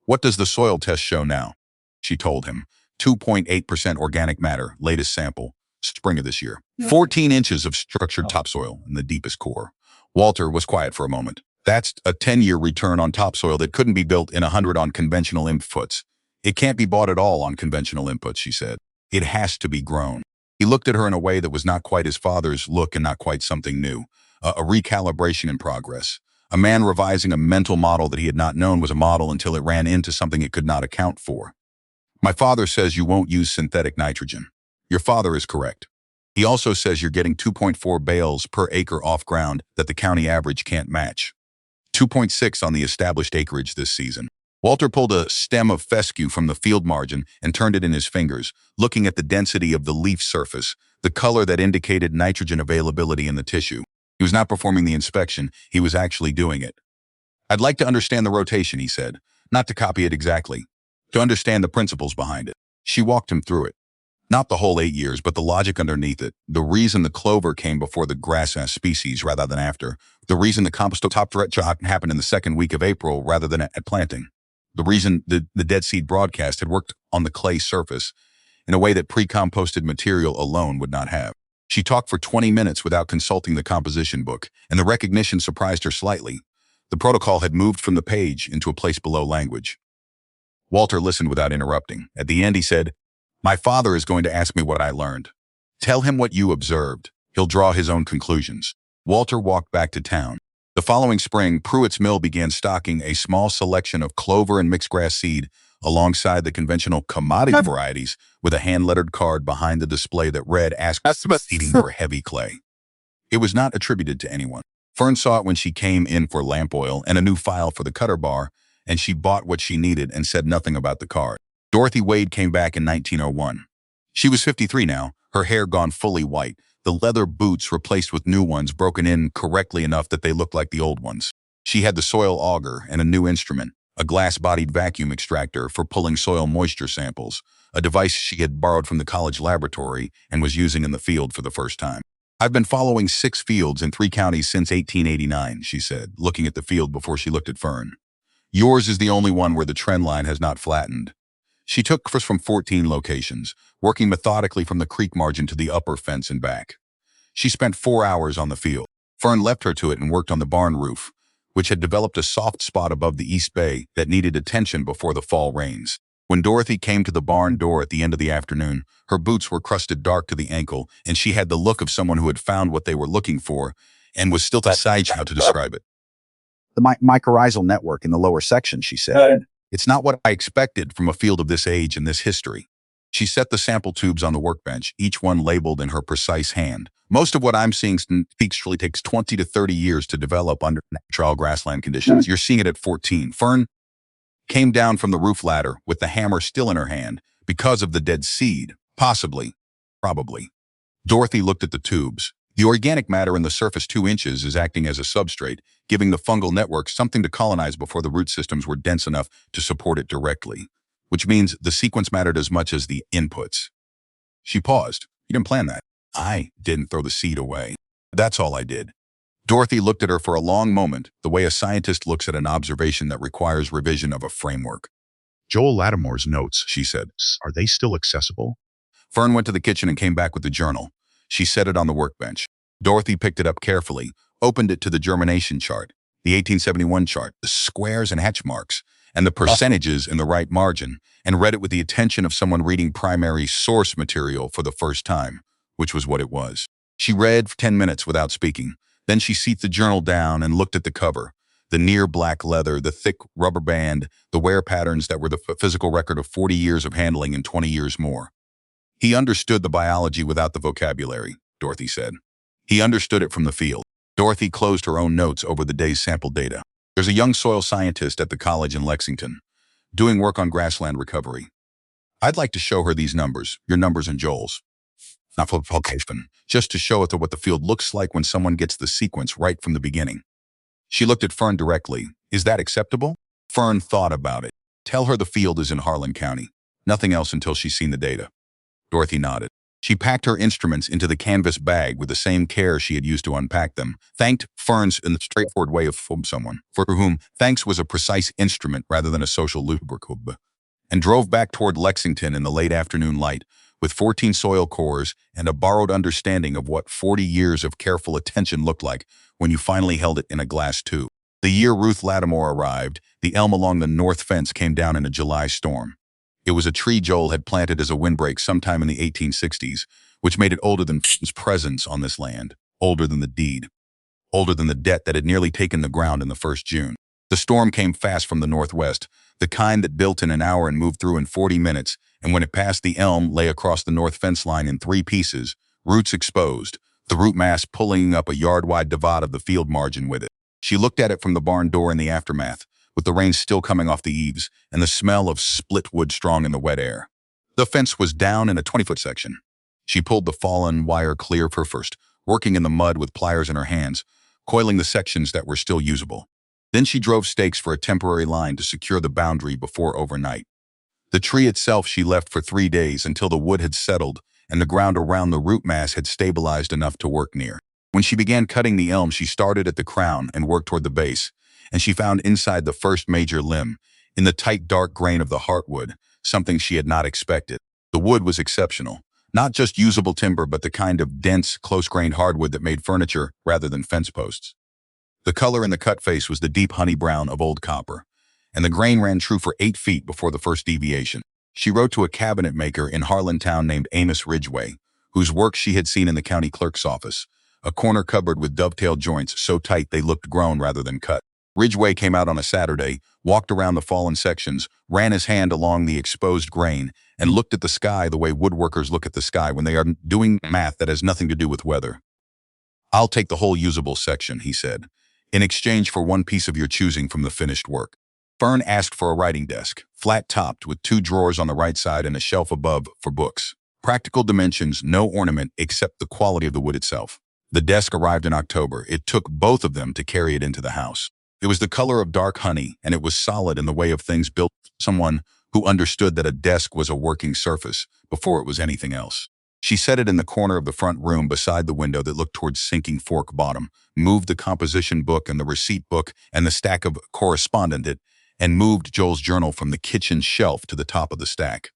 "What does the soil test show now?" She told him. 2.8% organic matter, latest sample, spring of this year. 14 inches of structured topsoil in the deepest core. Walter was quiet for a moment. That's a 10-year return on topsoil that couldn't be built in 100 on conventional inputs. It can't be bought at all on conventional inputs, she said. It has to be grown. He looked at her in a way that was not quite his father's look and not quite something new. A recalibration in progress. A man revising a mental model that he had not known was a model until it ran into something it could not account for. My father says you won't use synthetic nitrogen. Your father is correct. He also says you're getting 2.4 bales per acre off ground that the county average can't match. 2.6 on the established acreage this season. Walter pulled a stem of fescue from the field margin and turned it in his fingers, looking at the density of the leaf surface, the color that indicated nitrogen availability in the tissue. He was not performing the inspection, he was actually doing it. I'd like to understand the rotation, he said, not to copy it exactly, to understand the principles behind it. She walked him through it. Not the whole 8 years, but the logic underneath it. The reason the clover came before the grass species rather than after. The reason the compost top threat shock happened in the second week of April rather than at planting. The reason the dead seed broadcast had worked on the clay surface in a way that pre-composted material alone would not have. She talked for 20 minutes without consulting the composition book, and the recognition surprised her slightly. The protocol had moved from the page into a place below language. Walter listened without interrupting. At the end, he said, "My father is going to ask me what I learned. Tell him what you observed. He'll draw his own conclusions." Walter walked back to town. The following spring, Pruitt's mill began stocking a small selection of clover and mixed grass seed alongside the conventional commodity varieties with a hand-lettered card behind the display that read, "Ask seeding for heavy clay." It was not attributed to anyone. Fern saw it when she came in for lamp oil and a new file for the cutter bar, and she bought what she needed and said nothing about the card. Dorothy Wade came back in 1901. She was 53 now, her hair gone fully white, the leather boots replaced with new ones broken in correctly enough that they looked like the old ones. She had the soil auger and a new instrument, a glass-bodied vacuum extractor for pulling soil moisture samples, a device she had borrowed from the college laboratory and was using in the field for the first time. "I've been following 6 fields in 3 counties since 1889, she said, looking at the field before she looked at Fern. "Yours is the only one where the trend line has not flattened." She took us from 14 locations, working methodically from the creek margin to the upper fence and back. She spent 4 hours on the field. Fern left her to it and worked on the barn roof, which had developed a soft spot above the east bay that needed attention before the fall rains. When Dorothy came to the barn door at the end of the afternoon, her boots were crusted dark to the ankle, and she had the look of someone who had found what they were looking for and was still deciding how to describe it. "The mycorrhizal network in the lower section," she said. "It's not what I expected from a field of this age and this history." She set the sample tubes on the workbench, each one labeled in her precise hand. "Most of what I'm seeing texturally takes 20 to 30 years to develop under natural grassland conditions. You're seeing it at 14. Fern came down from the roof ladder with the hammer still in her hand because of the dead seed. Possibly. Probably. Dorothy looked at the tubes. The organic matter in the surface 2 inches is acting as a substrate, giving the fungal network something to colonize before the root systems were dense enough to support it directly, which means the sequence mattered as much as the inputs." She paused. "You didn't plan that." "I didn't throw the seed away. That's all I did." Dorothy looked at her for a long moment, the way a scientist looks at an observation that requires revision of a framework. Joel Lattimore's notes, she said. "Are they still accessible?" Fern went to the kitchen and came back with the journal. She set it on the workbench. Dorothy picked it up carefully, opened it to the germination chart, the 1871 chart, the squares and hatch marks, and the percentages in the right margin, and read it with the attention of someone reading primary source material for the first time, which was what it was. She read for 10 minutes without speaking. Then she set the journal down and looked at the cover, the near black leather, the thick rubber band, the wear patterns that were the physical record of 40 years of handling and 20 years more. "He understood the biology without the vocabulary," Dorothy said. "He understood it from the field." Dorothy closed her own notes over the day's sample data. "There's a young soil scientist at the college in Lexington, doing work on grassland recovery. I'd like to show her these numbers, your numbers and Joel's. Not for publication, just to show her what the field looks like when someone gets the sequence right from the beginning." She looked at Fern directly. "Is that acceptable?" Fern thought about it. "Tell her the field is in Harlan County. Nothing else until she's seen the data." Dorothy nodded. She packed her instruments into the canvas bag with the same care she had used to unpack them, thanked Fern's in the straightforward way of someone for whom thanks was a precise instrument rather than a social lubricant, and drove back toward Lexington in the late afternoon light with 14 soil cores and a borrowed understanding of what 40 years of careful attention looked like when you finally held it in a glass tube. The year Ruth Lattimore arrived, the elm along the north fence came down in a July storm. It was a tree Joel had planted as a windbreak sometime in the 1860s, which made it older than Fern's presence on this land, older than the deed, older than the debt that had nearly taken the ground in the first June. The storm came fast from the northwest, the kind that built in an hour and moved through in 40 minutes, and when it passed the elm lay across the north fence line in 3 pieces, roots exposed, the root mass pulling up a yard-wide divide of the field margin with it. She looked at it from the barn door in the aftermath, with the rain still coming off the eaves and the smell of split wood strong in the wet air. The fence was down in a 20-foot section. She pulled the fallen wire clear of her first, working in the mud with pliers in her hands, coiling the sections that were still usable. Then she drove stakes for a temporary line to secure the boundary before overnight. The tree itself she left for 3 days until the wood had settled and the ground around the root mass had stabilized enough to work near. When she began cutting the elm, she started at the crown and worked toward the base, and she found inside the first major limb, in the tight dark grain of the heartwood, something she had not expected. The wood was exceptional. Not just usable timber, but the kind of dense, close-grained hardwood that made furniture rather than fence posts. The color in the cut face was the deep honey brown of old copper, and the grain ran true for 8 feet before the first deviation. She wrote to a cabinet maker in Harlantown named Amos Ridgway, whose work she had seen in the county clerk's office, a corner cupboard with dovetailed joints so tight they looked grown rather than cut. Ridgway came out on a Saturday, walked around the fallen sections, ran his hand along the exposed grain, and looked at the sky the way woodworkers look at the sky when they are doing math that has nothing to do with weather. "I'll take the whole usable section," he said, "in exchange for 1 piece of your choosing from the finished work." Fern asked for a writing desk, flat-topped with 2 drawers on the right side and a shelf above for books. Practical dimensions, no ornament except the quality of the wood itself. The desk arrived in October. It took both of them to carry it into the house. It was the color of dark honey, and it was solid in the way of things built by someone who understood that a desk was a working surface before it was anything else. She set it in the corner of the front room beside the window that looked towards Sinking Fork Bottom, moved the composition book and the receipt book and the stack of correspondent it, and moved Joel's journal from the kitchen shelf to the top of the stack.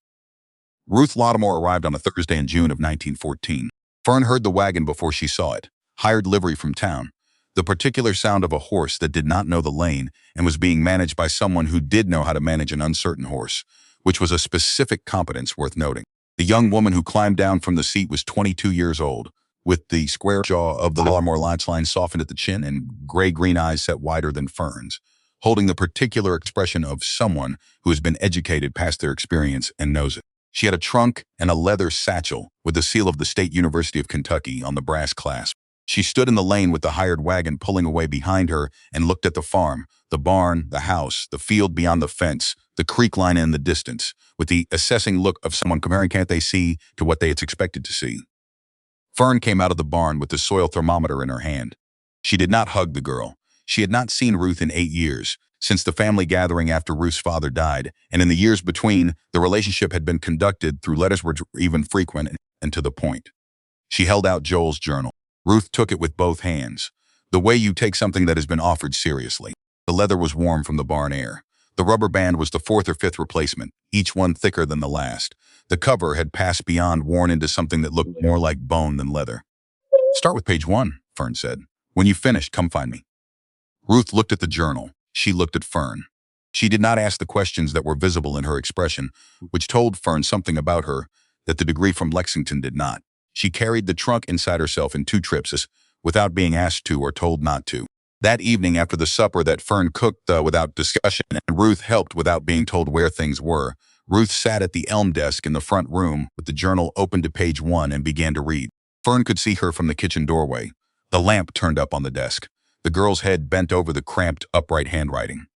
Ruth Lattimore arrived on a Thursday in June of 1914. Fern heard the wagon before she saw it, hired livery from town. The particular sound of a horse that did not know the lane and was being managed by someone who did know how to manage an uncertain horse, which was a specific competence worth noting. The young woman who climbed down from the seat was 22 years old, with the square jaw of the Lattimore line softened at the chin and gray-green eyes set wider than Fern's, holding the particular expression of someone who has been educated past their experience and knows it. She had a trunk and a leather satchel with the seal of the State University of Kentucky on the brass clasp. She stood in the lane with the hired wagon pulling away behind her and looked at the farm, the barn, the house, the field beyond the fence, the creek line in the distance, with the assessing look of someone comparing what they see to what they had expected to see. Fern came out of the barn with the soil thermometer in her hand. She did not hug the girl. She had not seen Ruth in 8 years, since the family gathering after Ruth's father died, and in the years between, the relationship had been conducted through letters which were even frequent and to the point. She held out Joel's journal. Ruth took it with both hands, the way you take something that has been offered seriously. The leather was warm from the barn air. The rubber band was the 4th or 5th replacement, each one thicker than the last. The cover had passed beyond worn into something that looked more like bone than leather. "Start with page 1, Fern said. "When you've finished, come find me." Ruth looked at the journal. She looked at Fern. She did not ask the questions that were visible in her expression, which told Fern something about her that the degree from Lexington did not. She carried the trunk inside herself in 2 trips, without being asked to or told not to. That evening after the supper that Fern cooked without discussion and Ruth helped without being told where things were, Ruth sat at the elm desk in the front room with the journal open to page 1 and began to read. Fern could see her from the kitchen doorway. The lamp turned up on the desk. The girl's head bent over the cramped, upright handwriting.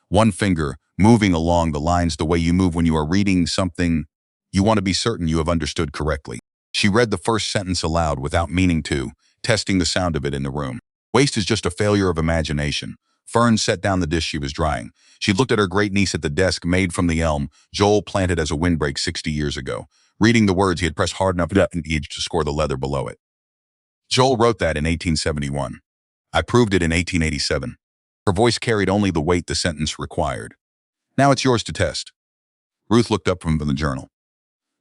One finger moving along the lines the way you move when you are reading something you want to be certain you have understood correctly. She read the first sentence aloud without meaning to, testing the sound of it in the room. "Waste is just a failure of imagination." Fern set down the dish she was drying. She looked at her great-niece at the desk made from the elm Joel planted as a windbreak 60 years ago. Reading the words, he had pressed hard enough to score the leather below it. "Joel wrote that in 1871. I proved it in 1887. Her voice carried only the weight the sentence required. "Now it's yours to test." Ruth looked up from the journal.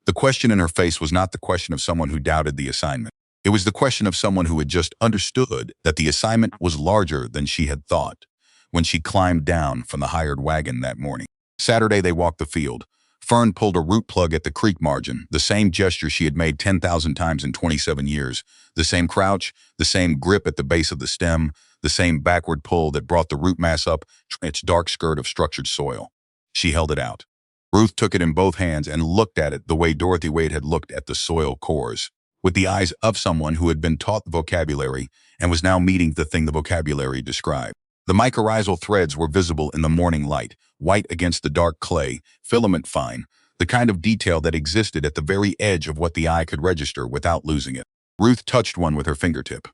The question in her face was not the question of someone who doubted the assignment. It was the question of someone who had just understood that the assignment was larger than she had thought when she climbed down from the hired wagon that morning. Saturday, they walked the field. Fern pulled a root plug at the creek margin, the same gesture she had made 10,000 times in 27 years. The same crouch, the same grip at the base of the stem, the same backward pull that brought the root mass up its dark skirt of structured soil. She held it out. Ruth took it in both hands and looked at it the way Dorothy Wade had looked at the soil cores, with the eyes of someone who had been taught the vocabulary and was now meeting the thing the vocabulary described. The mycorrhizal threads were visible in the morning light, white against the dark clay, filament fine, the kind of detail that existed at the very edge of what the eye could register without losing it. Ruth touched one with her fingertip.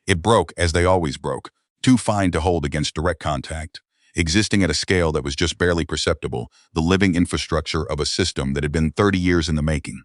It broke as they always broke, too fine to hold against direct contact. Existing at a scale that was just barely perceptible, the living infrastructure of a system that had been 30 years in the making.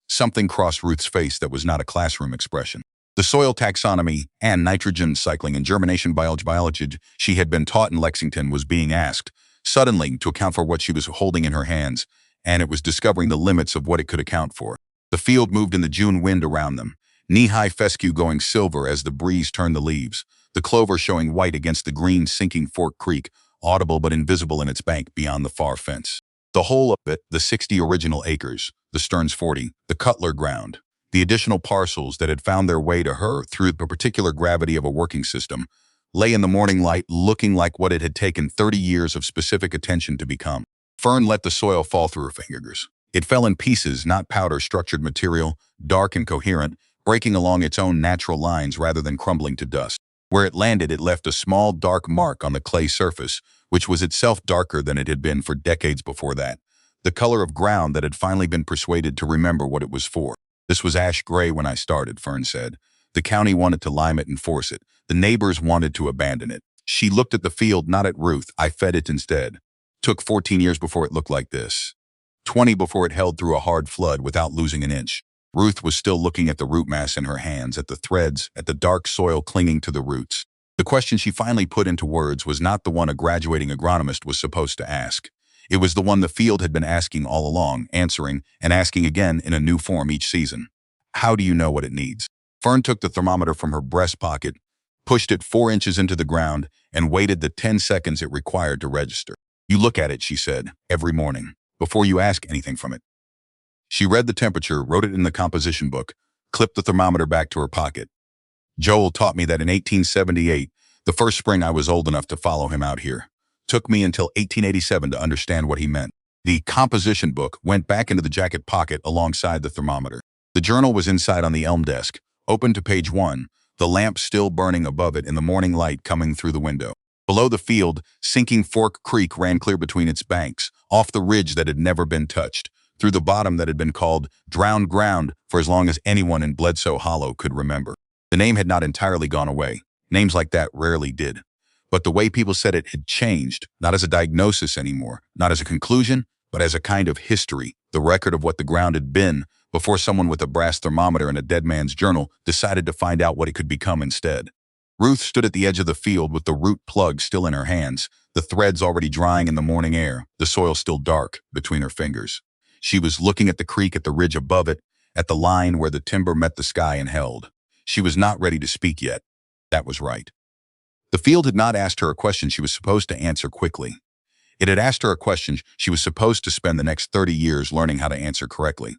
Something crossed Ruth's face that was not a classroom expression. The soil taxonomy and nitrogen cycling and germination biology she had been taught in Lexington was being asked, suddenly, to account for what she was holding in her hands, and it was discovering the limits of what it could account for. The field moved in the June wind around them, knee-high fescue going silver as the breeze turned the leaves, the clover showing white against the green Sinking Fork Creek, audible but invisible in its bank beyond the far fence. The whole of it, the 60 original acres, the Stearns 40, the Cutler ground, the additional parcels that had found their way to her through the particular gravity of a working system, lay in the morning light looking like what it had taken 30 years of specific attention to become. Fern let the soil fall through her fingers. It fell in pieces, not powder-structured material, dark and coherent, breaking along its own natural lines rather than crumbling to dust. Where it landed, it left a small, dark mark on the clay surface, which was itself darker than it had been for decades before that, the color of ground that had finally been persuaded to remember what it was for. "This was ash gray when I started," Fern said. "The county wanted to lime it and force it. The neighbors wanted to abandon it. She looked at the field, not at Ruth. I fed it instead. Took 14 years before it looked like this. 20 before it held through a hard flood without losing an inch. Ruth was still looking at the root mass in her hands, at the threads, at the dark soil clinging to the roots. The question she finally put into words was not the one a graduating agronomist was supposed to ask. It was the one the field had been asking all along, answering, and asking again in a new form each season. How do you know what it needs? Fern took the thermometer from her breast pocket, pushed it 4 inches into the ground, and waited the 10 seconds it required to register. You look at it, she said, every morning, before you ask anything from it. She read the temperature, wrote it in the composition book, clipped the thermometer back to her pocket. Joel taught me that in 1878, the first spring I was old enough to follow him out here. Took me until 1887 to understand what he meant. The composition book went back into the jacket pocket alongside the thermometer. The journal was inside on the elm desk, open to page 1, the lamp still burning above it in the morning light coming through the window. Below the field, Sinking Fork Creek ran clear between its banks, off the ridge that had never been touched, through the bottom that had been called drowned ground for as long as anyone in Bledsoe Hollow could remember. The name had not entirely gone away. Names like that rarely did. But the way people said it had changed, not as a diagnosis anymore, not as a conclusion, but as a kind of history, the record of what the ground had been before someone with a brass thermometer and a dead man's journal decided to find out what it could become instead. Ruth stood at the edge of the field with the root plug still in her hands, the threads already drying in the morning air, the soil still dark between her fingers. She was looking at the creek, at the ridge above it, at the line where the timber met the sky and held. She was not ready to speak yet. That was right. The field had not asked her a question she was supposed to answer quickly. It had asked her a question she was supposed to spend the next 30 years learning how to answer correctly.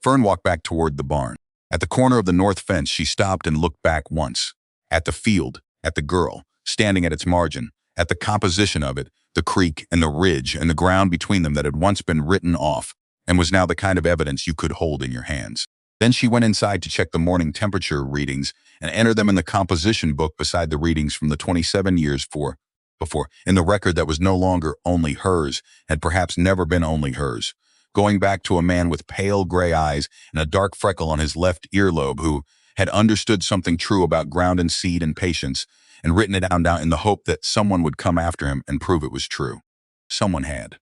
Fern walked back toward the barn. At the corner of the north fence, she stopped and looked back once. At the field, at the girl, standing at its margin, at the composition of it, the creek and the ridge and the ground between them that had once been written off and was now the kind of evidence you could hold in your hands. Then she went inside to check the morning temperature readings and enter them in the composition book beside the readings from the 27 years before, in the record that was no longer only hers, had perhaps never been only hers, going back to a man with pale gray eyes and a dark freckle on his left earlobe who had understood something true about ground and seed and patience and written it down in the hope that someone would come after him and prove it was true. Someone had.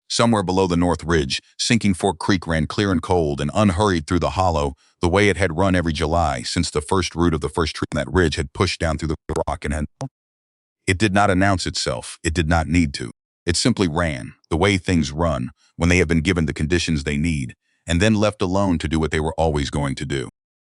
Somewhere below the North Ridge, Sinking Fork Creek ran clear and cold and unhurried through the hollow the way it had run every July since the first root of the first tree on that ridge had pushed down through the rock and had. It did not announce itself. It did not need to. It simply ran, the way things run, when they have been given the conditions they need, and then left alone to do what they were always going to do.